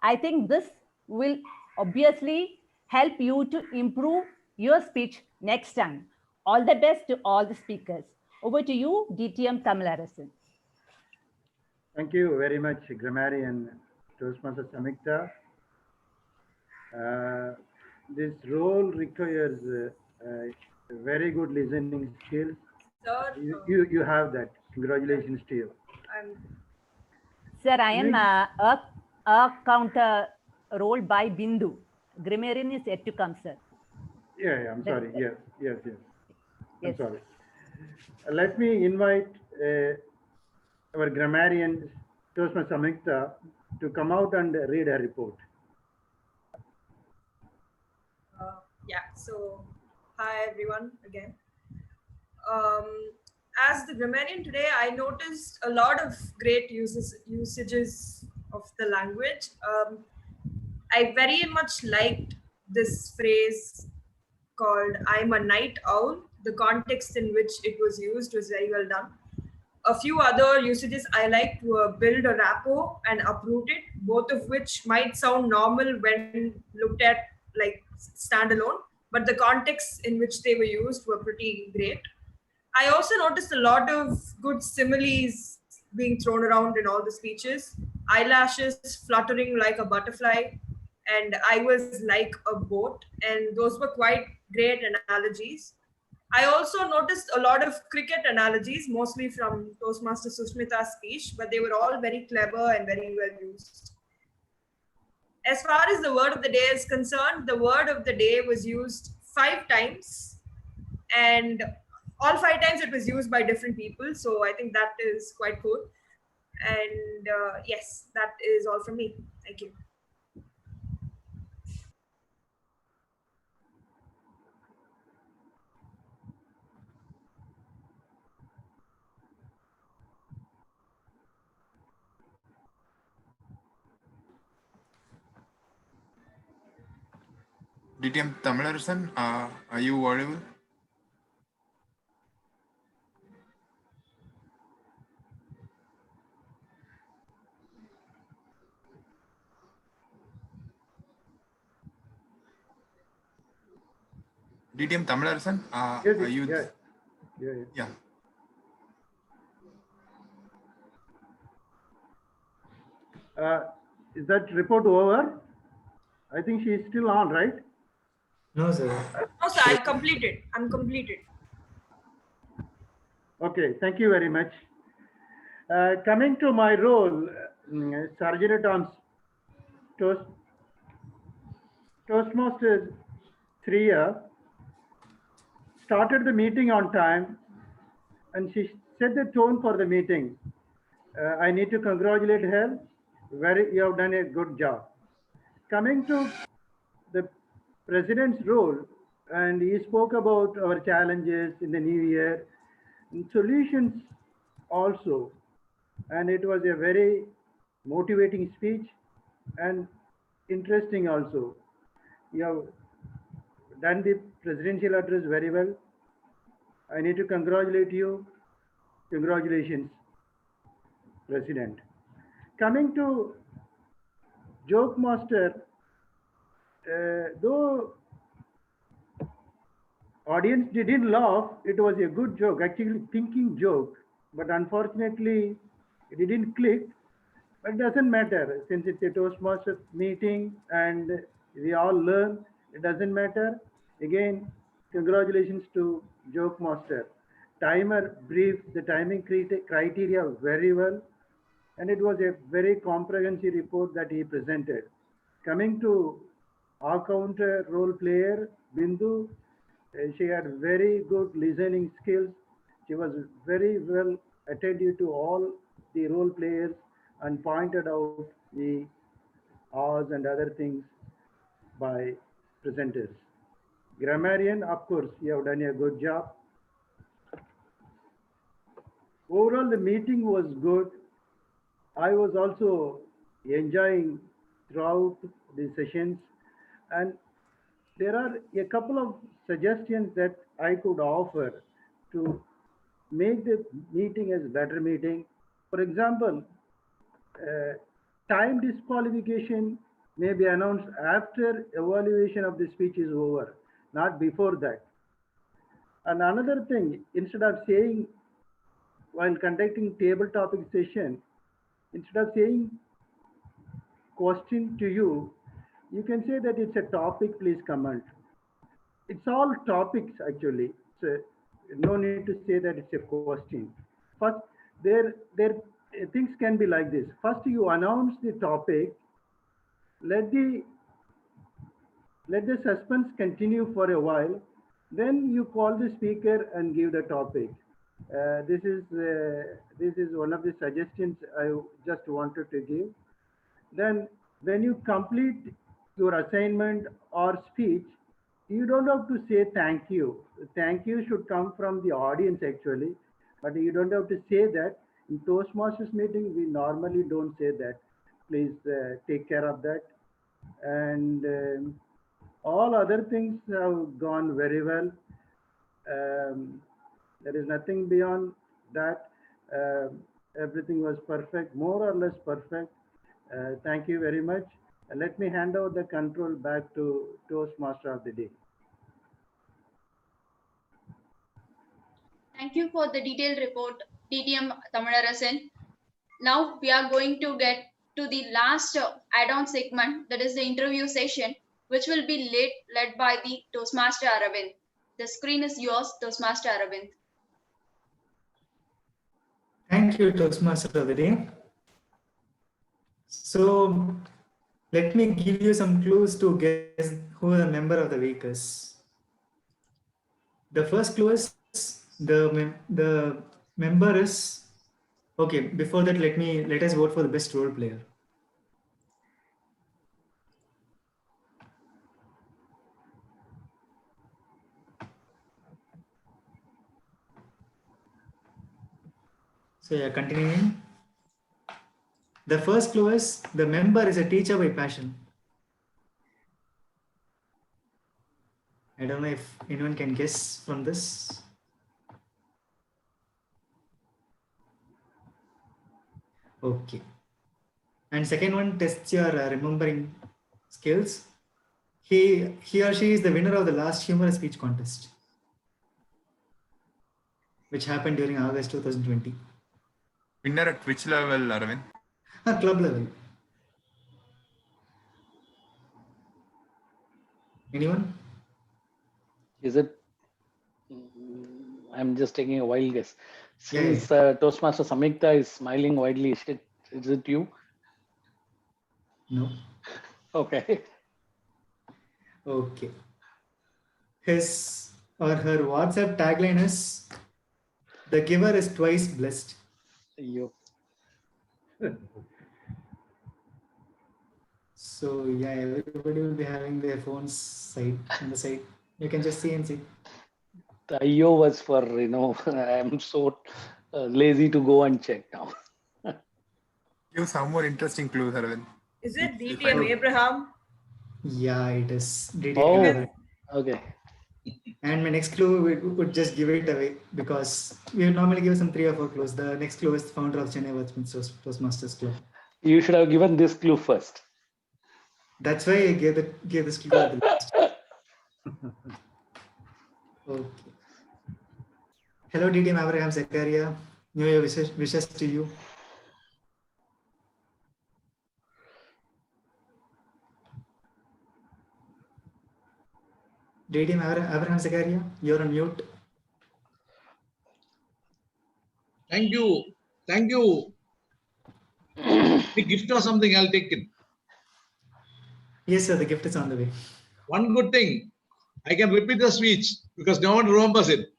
I think this will obviously help you to improve your speech next time. All the best to all the speakers. Over to you, DTM Tamil Arasan. Thank you very much, grammarian Toastmaster Samyukta. This role requires very good listening skills. Sir, You have that. Congratulations to you. Sir, I am a counter role by Bindu. Grammarian is yet to come, sir. Yeah, I'm sorry. Yes. I'm sorry. Let me invite our grammarian, Toastmaster Samyukta, to come out and read her report. So hi everyone again. As the grammarian today, I noticed a lot of great usages of the language. I very much liked this phrase called I'm a night owl. The context in which it was used was very well done. A few other usages I liked were build a rapport and uproot it, both of which might sound normal when looked at like standalone, but the contexts in which they were used were pretty great. I also noticed a lot of good similes being thrown around in all the speeches. Eyelashes fluttering like a butterfly, and I was like a boat, and those were quite great analogies. I also noticed a lot of cricket analogies, mostly from Toastmaster Sushmita's speech, but they were all very clever and very well used. As far as the word of the day is concerned, the word of the day was used 5 times, and all 5 times it was used by different people. So I think that is quite cool. And yes, that is all from me. Thank you. DTM Tamil Arasan, are you audible? DTM Tamil Arasan, are you? Yeah. Is that report over? I think she is still on, right? No, sir. No, sir, I've completed. I'm completed. Okay, thank you very much. Coming to my role, Sergeant at Arms, Toastmasters 3 started the meeting on time, and she set the tone for the meeting. I need to congratulate her. You have done a good job. Coming to the president's role, and he spoke about our challenges in the new year, and solutions also. And it was a very motivating speech and interesting also. You have done the presidential address very well. I need to congratulate you. Congratulations, President. Coming to Joke Master, though audience didn't laugh, it was a good joke, actually thinking joke, but unfortunately it didn't click. But it doesn't matter, since it's a Toastmaster meeting and we all learn, it doesn't matter. Again, congratulations to Joke Master. Timer briefed the timing criteria very well, and it was a very comprehensive report that he presented. Coming to our counter role player, Bindu, she had very good listening skills. She was very well attentive to all the role players and pointed out the hours and other things by presenters. Grammarian, of course, you have done a good job. Overall, the meeting was good. I was also enjoying throughout the sessions, and there are a couple of suggestions that I could offer to make the meeting as better meeting. For example, time disqualification may be announced after evaluation of the speech is over, not before that. And another thing, instead of saying while conducting table topic session, instead of saying question to you, you can say that it's a topic, please comment. It's all topics actually. So no need to say that it's a question. First, things can be like this. First, you announce the topic. Let the suspense continue for a while. Then you call the speaker and give the topic. This is one of the suggestions I just wanted to give. Then when you complete your assignment or speech, you don't have to say thank you. Thank you should come from the audience actually, but you don't have to say that. In Toastmasters meeting, we normally don't say that. Please take care of that. And all other things have gone very well. There is nothing beyond that. Everything was perfect, more or less perfect. Thank you very much. Let me hand over the control back to Toastmaster of the day. Thank you for the detailed report, DTM Tamil Arasan. Now we are going to get to the last add-on segment, that is the interview session, which will be led by the Toastmaster Aravint. The screen is yours, Toastmaster Aravint. Thank you, Toastmaster of the day. So let me give you some clues to guess who the member of the week is. The first clue is the member is, okay, before that, let us vote for the best role player. So yeah, continuing. The first clue is the member is a teacher by passion. I don't know if anyone can guess from this. Okay. And second one tests your remembering skills. He or she is the winner of the last humorous speech contest, which happened during August 2020. Winner at which level, Aravint? Club level. Anyone? Is it? I'm just taking a wild guess. Yeah, Since Toastmaster Samyukta is smiling widely, is it you? No. Okay. Okay. His or her WhatsApp tagline is, "The giver is twice blessed." You. So yeah, everybody will be having their phones side on the side. You can just see and see. The IO was for, I'm so lazy to go and check now. Give some more interesting clues, Aravint. Is it DTM Abraham? Yeah, it is DTM. Oh, okay. And my next clue would just give it away because we normally give some 3 or 4 clues. The next clue is the founder of Chennai Wordsmiths Toastmasters Club. You should have given this clue first. That's why I gave this clue at the last. Okay. Hello, DTM Abraham Zakaria. New Year wishes to you. DTM Abraham Zakaria, you're on mute. Thank you. Thank you. The gift or something, I'll take it. Yes, sir, the gift is on the way. One good thing, I can repeat the speech because no one remembers it.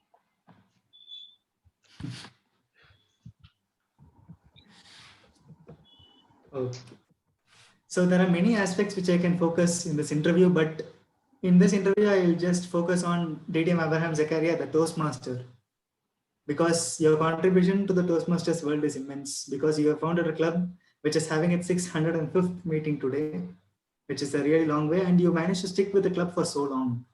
Okay. So there are many aspects which I can focus in this interview, but in this interview, I will just focus on DTM Abraham Zakaria, the Toastmaster, because your contribution to the Toastmasters world is immense, because you have founded a club which is having its 605th meeting today, which is a really long way, and you managed to stick with the club for so long.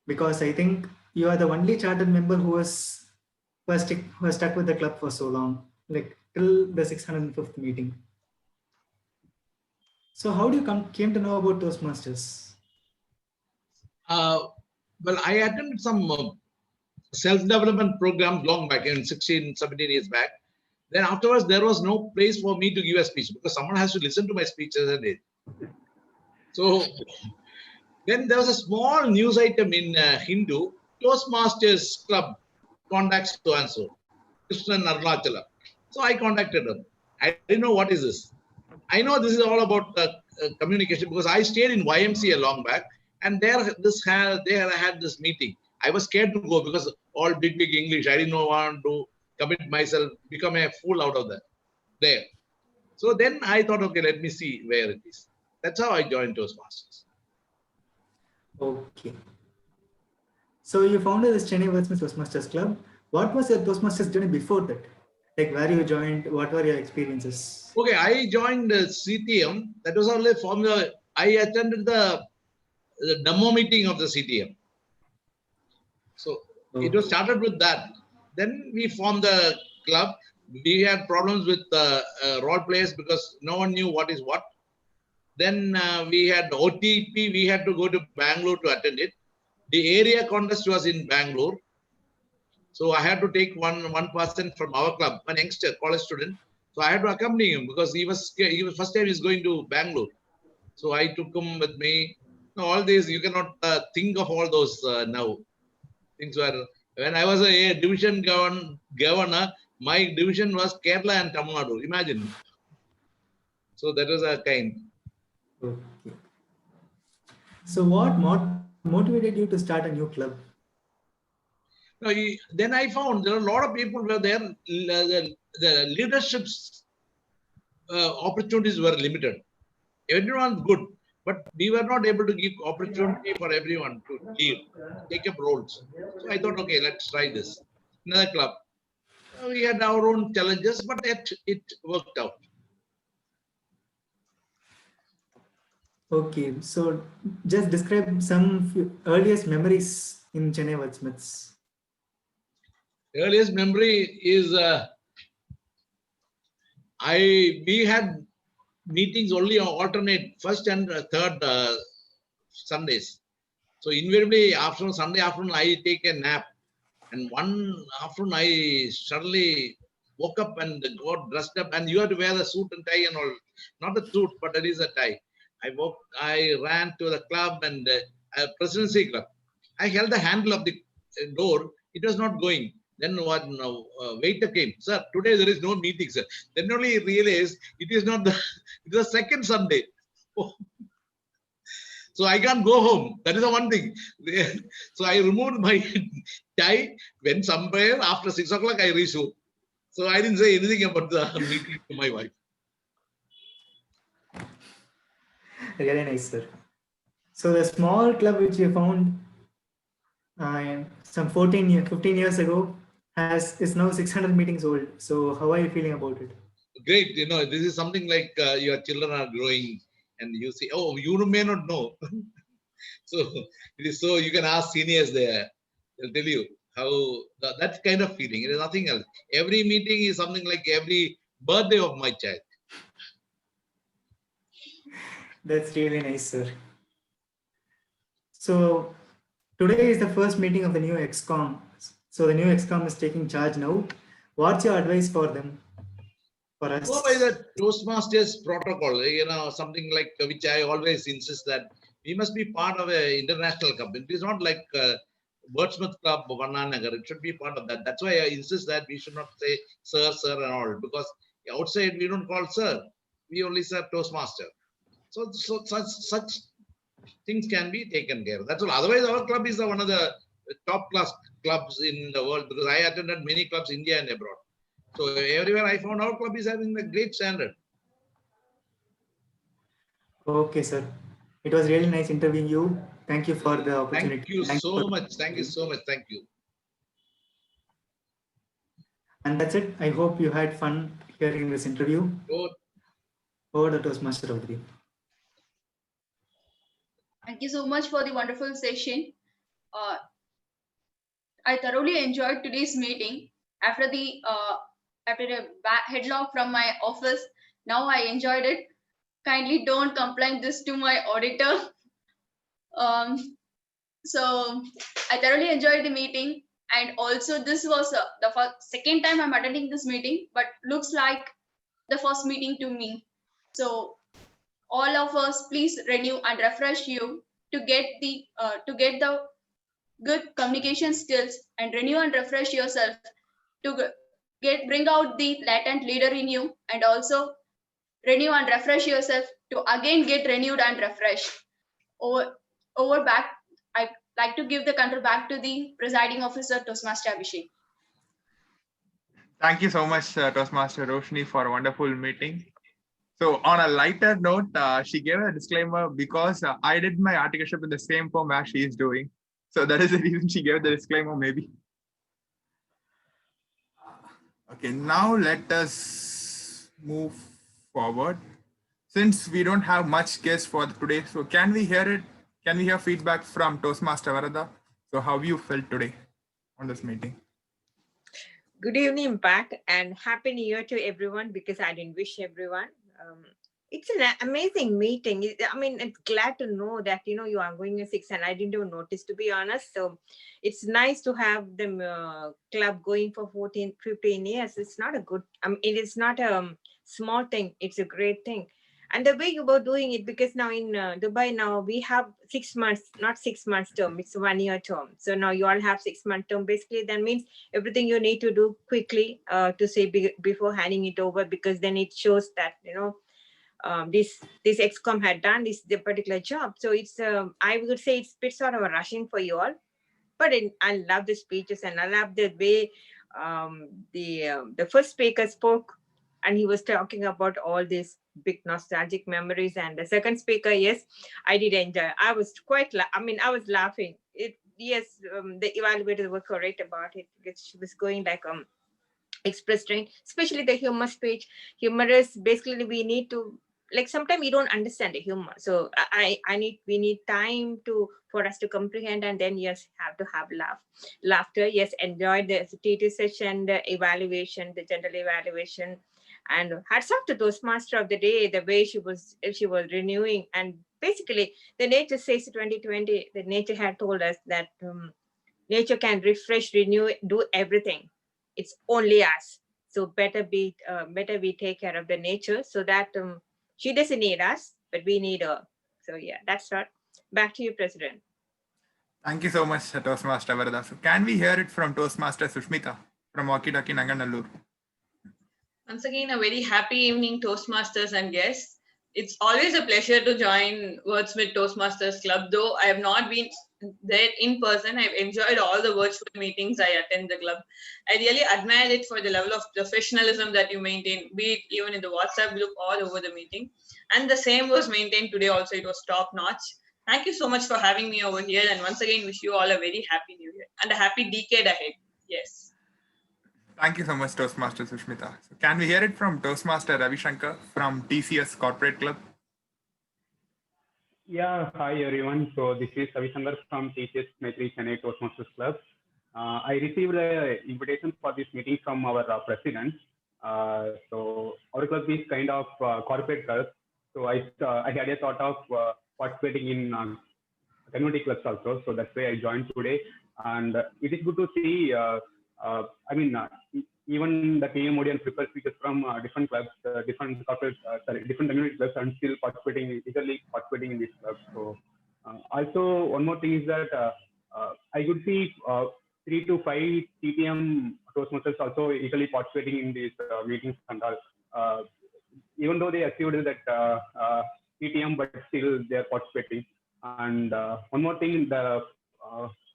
Because I think you are the only chartered member who was stuck with the club for so long, like till the 605th meeting. So how do you came to know about Toastmasters? Well, I attended some self-development programs long back, in 16, 17 years back. Then afterwards, there was no place for me to give a speech because someone has to listen to my speech, isn't it? So then there was a small news item in Hindu, Toastmasters Club contacts to answer, Krishnan Arunachala. So I contacted them. I didn't know what is this. I know this is all about communication because I stayed in YMCA long back, and there I had this meeting. I was scared to go because all big English. I didn't want to commit myself, become a fool out of that there. So then I thought, okay, let me see where it is. That's how I joined Toastmasters. Okay. So you founded this Chennai Wordsmiths Toastmasters Club. What was your Toastmasters journey before that? Like where you joined, what were your experiences? Okay, I joined CTM. That was only from I attended the demo meeting of the CTM. So it was started with that. Then we formed the club. We had problems with role players because no one knew what is what. Then we had OTP. We had to go to Bangalore to attend it. The area contest was in Bangalore. So I had to take one person from our club, an youngster, college student. So I had to accompany him because he was first time he's going to Bangalore. So I took him with me. All these, you cannot think of all those now. Things were, when I was a division governor, my division was Kerala and Tamil Nadu. Imagine. So that was a kind. Okay. So what motivated you to start a new club? No, then I found there are a lot of people were there. The leadership's opportunities were limited. Everyone's good, but we were not able to give opportunity for everyone to lead, take up roles. So I thought, okay, let's try this. Another club. We had our own challenges, but it worked out. Okay, so just describe some earliest memories in Chennai Wordsmiths. Earliest memory is we had meetings only on alternate first and third Sundays. So invariably after Sunday afternoon I take a nap, and one afternoon I suddenly woke up and got dressed up, and you have to wear the suit and tie and all, not a suit but it is a tie. I ran to the club and presidency club. I held the handle of the door. It was not going. Then one waiter came. Sir, today there is no meeting, sir. Then only realized it is not the, it was second Sunday. So I can't go home. That is the one thing. So I removed my tie. Went somewhere after 6 o'clock. I reached home. So I didn't say anything about the meeting to my wife. Really nice, sir. So the small club which you found some 15 years ago is now 600 meetings old. So how are you feeling about it? Great. You know, this is something like your children are growing and you see, oh, you may not know. So it is so you can ask seniors there. They'll tell you how that kind of feeling. It is nothing else. Every meeting is something like every birthday of my child. That's really nice, sir. So today is the first meeting of the new XCOM. So the new XCOM is taking charge now. What's your advice for them? For us? Go by the Toastmasters protocol, you know, something like which I always insist that we must be part of an international club. It is not like Wordsmith Club, Vananagar. It should be part of that. That's why I insist that we should not say sir, sir, and all, because outside we don't call sir. We only say Toastmaster. So such things can be taken care of. That's all. Otherwise, our club is one of the top class clubs in the world, because I attended many clubs, India and abroad. So everywhere I found our club is having a great standard. Okay, sir. It was really nice interviewing you. Thank you for the opportunity. Thank you so much. Thank you so much. Thank you. And that's it. I hope you had fun hearing this interview. Over the Toastmaster of the day. Thank you so much for the wonderful session. I thoroughly enjoyed today's meeting. After the headlock from my office, now I enjoyed it. Kindly don't complain this to my auditor. So I thoroughly enjoyed the meeting, and also this was the second time I'm attending this meeting, but looks like the first meeting to me. So all of us, please renew and refresh you to get the good communication skills, and renew and refresh yourself to bring out the latent leader in you, and also renew and refresh yourself to again get renewed and refreshed. Over back, I like to give the control back to the presiding officer, Toastmaster Abhishek. Thank you so much, Toastmaster Roshini, for a wonderful meeting. So on a lighter note, she gave a disclaimer because I did my articleship in the same form as she is doing. So that is the reason she gave the disclaimer, maybe. Okay, now let us move forward. Since we don't have much guests for today, so can we hear it? Can we hear feedback from Toastmaster Varada? So how you felt today on this meeting? Good evening back, and Happy New Year to everyone, because I didn't wish everyone. It's an amazing meeting. I mean, it's glad to know that, you know, you are going to 6, and I didn't even notice, to be honest. So it's nice to have the club going for 15 years. It's not a good, it is not a small thing. It's a great thing. And the way you were doing it, because now in Dubai, now we have 6 months, not 6 months term, it's 1 year term. So now you all have 6 month term. Basically, that means everything you need to do quickly to say before handing it over, because then it shows that, you know, this XCOM had done the particular job. So it's, I would say it's a bit sort of a rushing for you all. But I love the speeches, and I love the way the first speaker spoke, and he was talking about all these big nostalgic memories. And the second speaker, yes, I did enjoy. I was I was laughing. Yes, the evaluators were correct about it, because she was going like express train, especially the humor speech. Humorous, basically we need to, like, sometimes we don't understand the humor. So we need time for us to comprehend, and then yes, have to have laughter. Yes, enjoy the TT session, the evaluation, the general evaluation. And hats off to Toastmaster of the day, the way she was renewing. And basically the nature says 2020, the nature had told us that nature can refresh, renew, do everything. It's only us. So better we take care of the nature, so that she doesn't need us, but we need her. So yeah, that's what. Back to you, President. Thank you so much, Toastmaster Varada. So can we hear it from Toastmaster Sushmita from Walkie Talkie Nanganallur? Once again, a very happy evening, Toastmasters and guests. It's always a pleasure to join Wordsmith Toastmasters Club. Though I have not been there in person, I've enjoyed all the virtual meetings I attend the club. I really admire it for the level of professionalism that you maintain, be it even in the WhatsApp group or over the meeting. And the same was maintained today also. It was top notch. Thank you so much for having me over here. And once again, wish you all a very happy new year and a happy decade ahead. Yes. Thank you so much, Toastmaster Sushmita. So can we hear it from Toastmaster Ravi Shankar from TCS Corporate Club? Yeah, hi everyone. So this is Ravi Shankar from TCS Chennai Toastmasters Club. I received an invitation for this meeting from our president. So our club is kind of corporate club. So I had a thought of participating in community clubs also. So that's why I joined today. And it is good to see, even the TMOD and prepared speakers from different clubs, different corporate, different community clubs, and still eagerly participating in this club. So also one more thing is that I could see 3 to 5 TTM Toastmasters also eagerly participating in these meetings and all. Even though they achieved that TTM, but still they are participating. And one more thing, the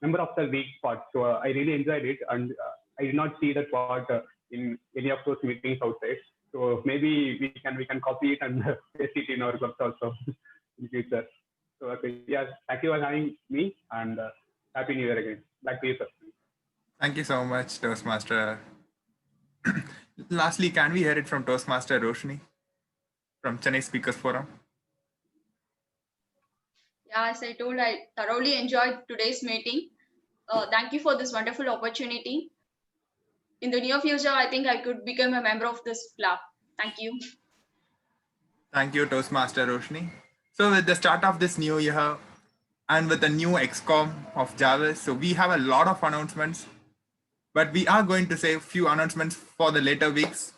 member of the week part. So I really enjoyed it, and I did not see that part in any of those meetings outside. So maybe we can copy it and paste it in our clubs also in future. So okay, yeah, thank you for having me, and happy New Year again. Back to you, sir. Thank you so much, Toastmaster. Lastly, can we hear it from Toastmaster Roshini from Chennai Speakers Forum? Yeah, as I told, I thoroughly enjoyed today's meeting. Thank you for this wonderful opportunity. In the near future, I think I could become a member of this club. Thank you. Thank you, Toastmaster Roshni. So with the start of this new year and with the new XCOM of Javis, so we have a lot of announcements, but we are going to say a few announcements for the later weeks.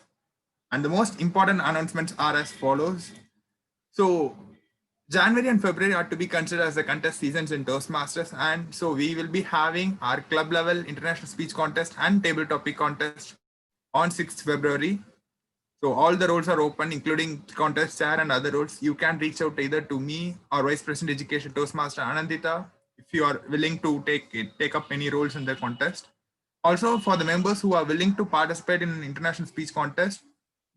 And the most important announcements are as follows. So January and February are to be considered as the contest seasons in Toastmasters. And so we will be having our club level international speech contest and table topic contest on 6th February. So all the roles are open, including contest chair and other roles. You can reach out either to me or Vice President Education Toastmaster Anandita if you are willing to take up any roles in the contest. Also, for the members who are willing to participate in an international speech contest,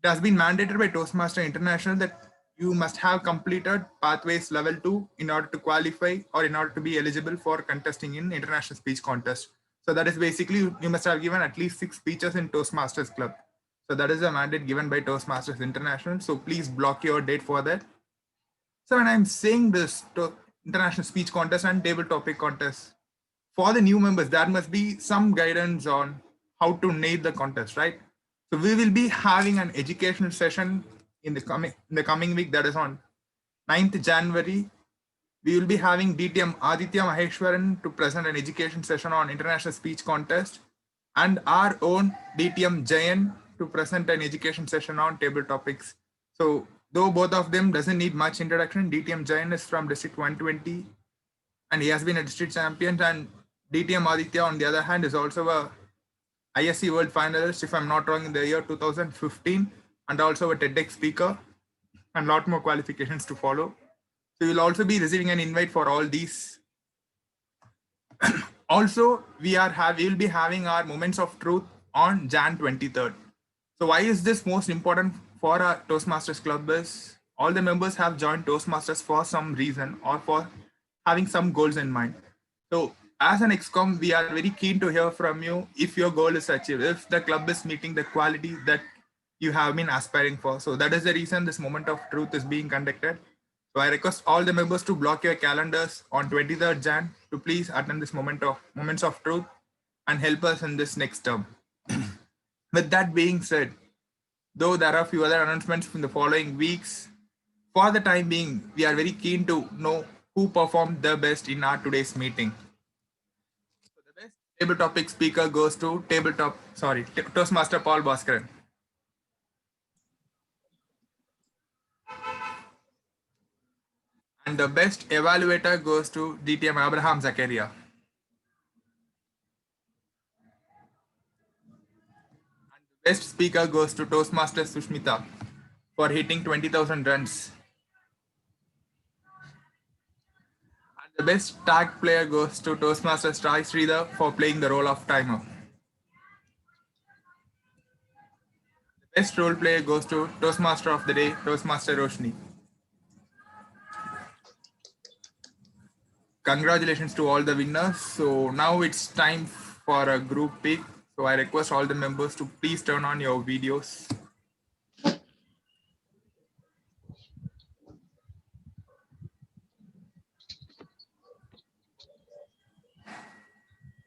it has been mandated by Toastmaster International that you must have completed Pathways Level 2 in order to qualify or in order to be eligible for contesting in international speech contest. So that is basically, you must have given at least 6 speeches in Toastmasters Club. So that is a mandate given by Toastmasters International. So please block your date for that. So when I'm saying this international speech contest and table topic contest, for the new members, there must be some guidance on how to nail the contest, right? So we will be having an educational session in the coming week, that is on 9th January. We will be having DTM Aditya Maheshwaran to present an education session on international speech contest, and our own DTM Jayan to present an education session on table topics. So though both of them doesn't need much introduction, DTM Jayan is from District 120 and he has been a district champion, and DTM Aditya on the other hand is also a ISC World finalist, if I'm not wrong, in the year 2015, and also a TEDx speaker, and a lot more qualifications to follow. So you'll also be receiving an invite for all these. Also, we'll be having our Moments of Truth on Jan 23rd. So why is this most important for our Toastmasters Club is all the members have joined Toastmasters for some reason or for having some goals in mind. So as an XCOM, we are very keen to hear from you if your goal is achieved, if the club is meeting the quality that you have been aspiring for. So that is the reason this Moment of Truth is being conducted. So I request all the members to block your calendars on 23rd Jan to please attend this Moments of Truth and help us in this next term. With that being said, though there are a few other announcements in the following weeks, for the time being, we are very keen to know who performed the best in our today's meeting. So the best table topic speaker goes to Toastmaster Paul Bhaskaran. And the best evaluator goes to DTM Abraham Zakaria. And the best speaker goes to Toastmaster Sushmita for hitting 20,000 runs. And the best tag player goes to Toastmaster Sai Sridhar for playing the role of timer. The best role player goes to Toastmaster of the Day, Toastmaster Roshini. Congratulations to all the winners. So now it's time for a group pick. So I request all the members to please turn on your videos.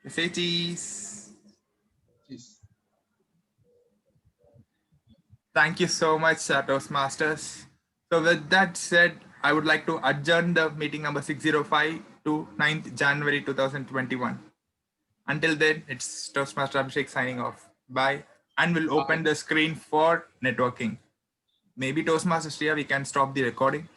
Say cheese. Cheese. Thank you so much, Toastmasters. So with that said, I would like to adjourn the meeting number 605 to 9th January 2021. Until then, it's Toastmaster Abhishek signing off. Bye. And we'll open the screen for networking. Maybe Toastmaster Shriya, we can stop the recording.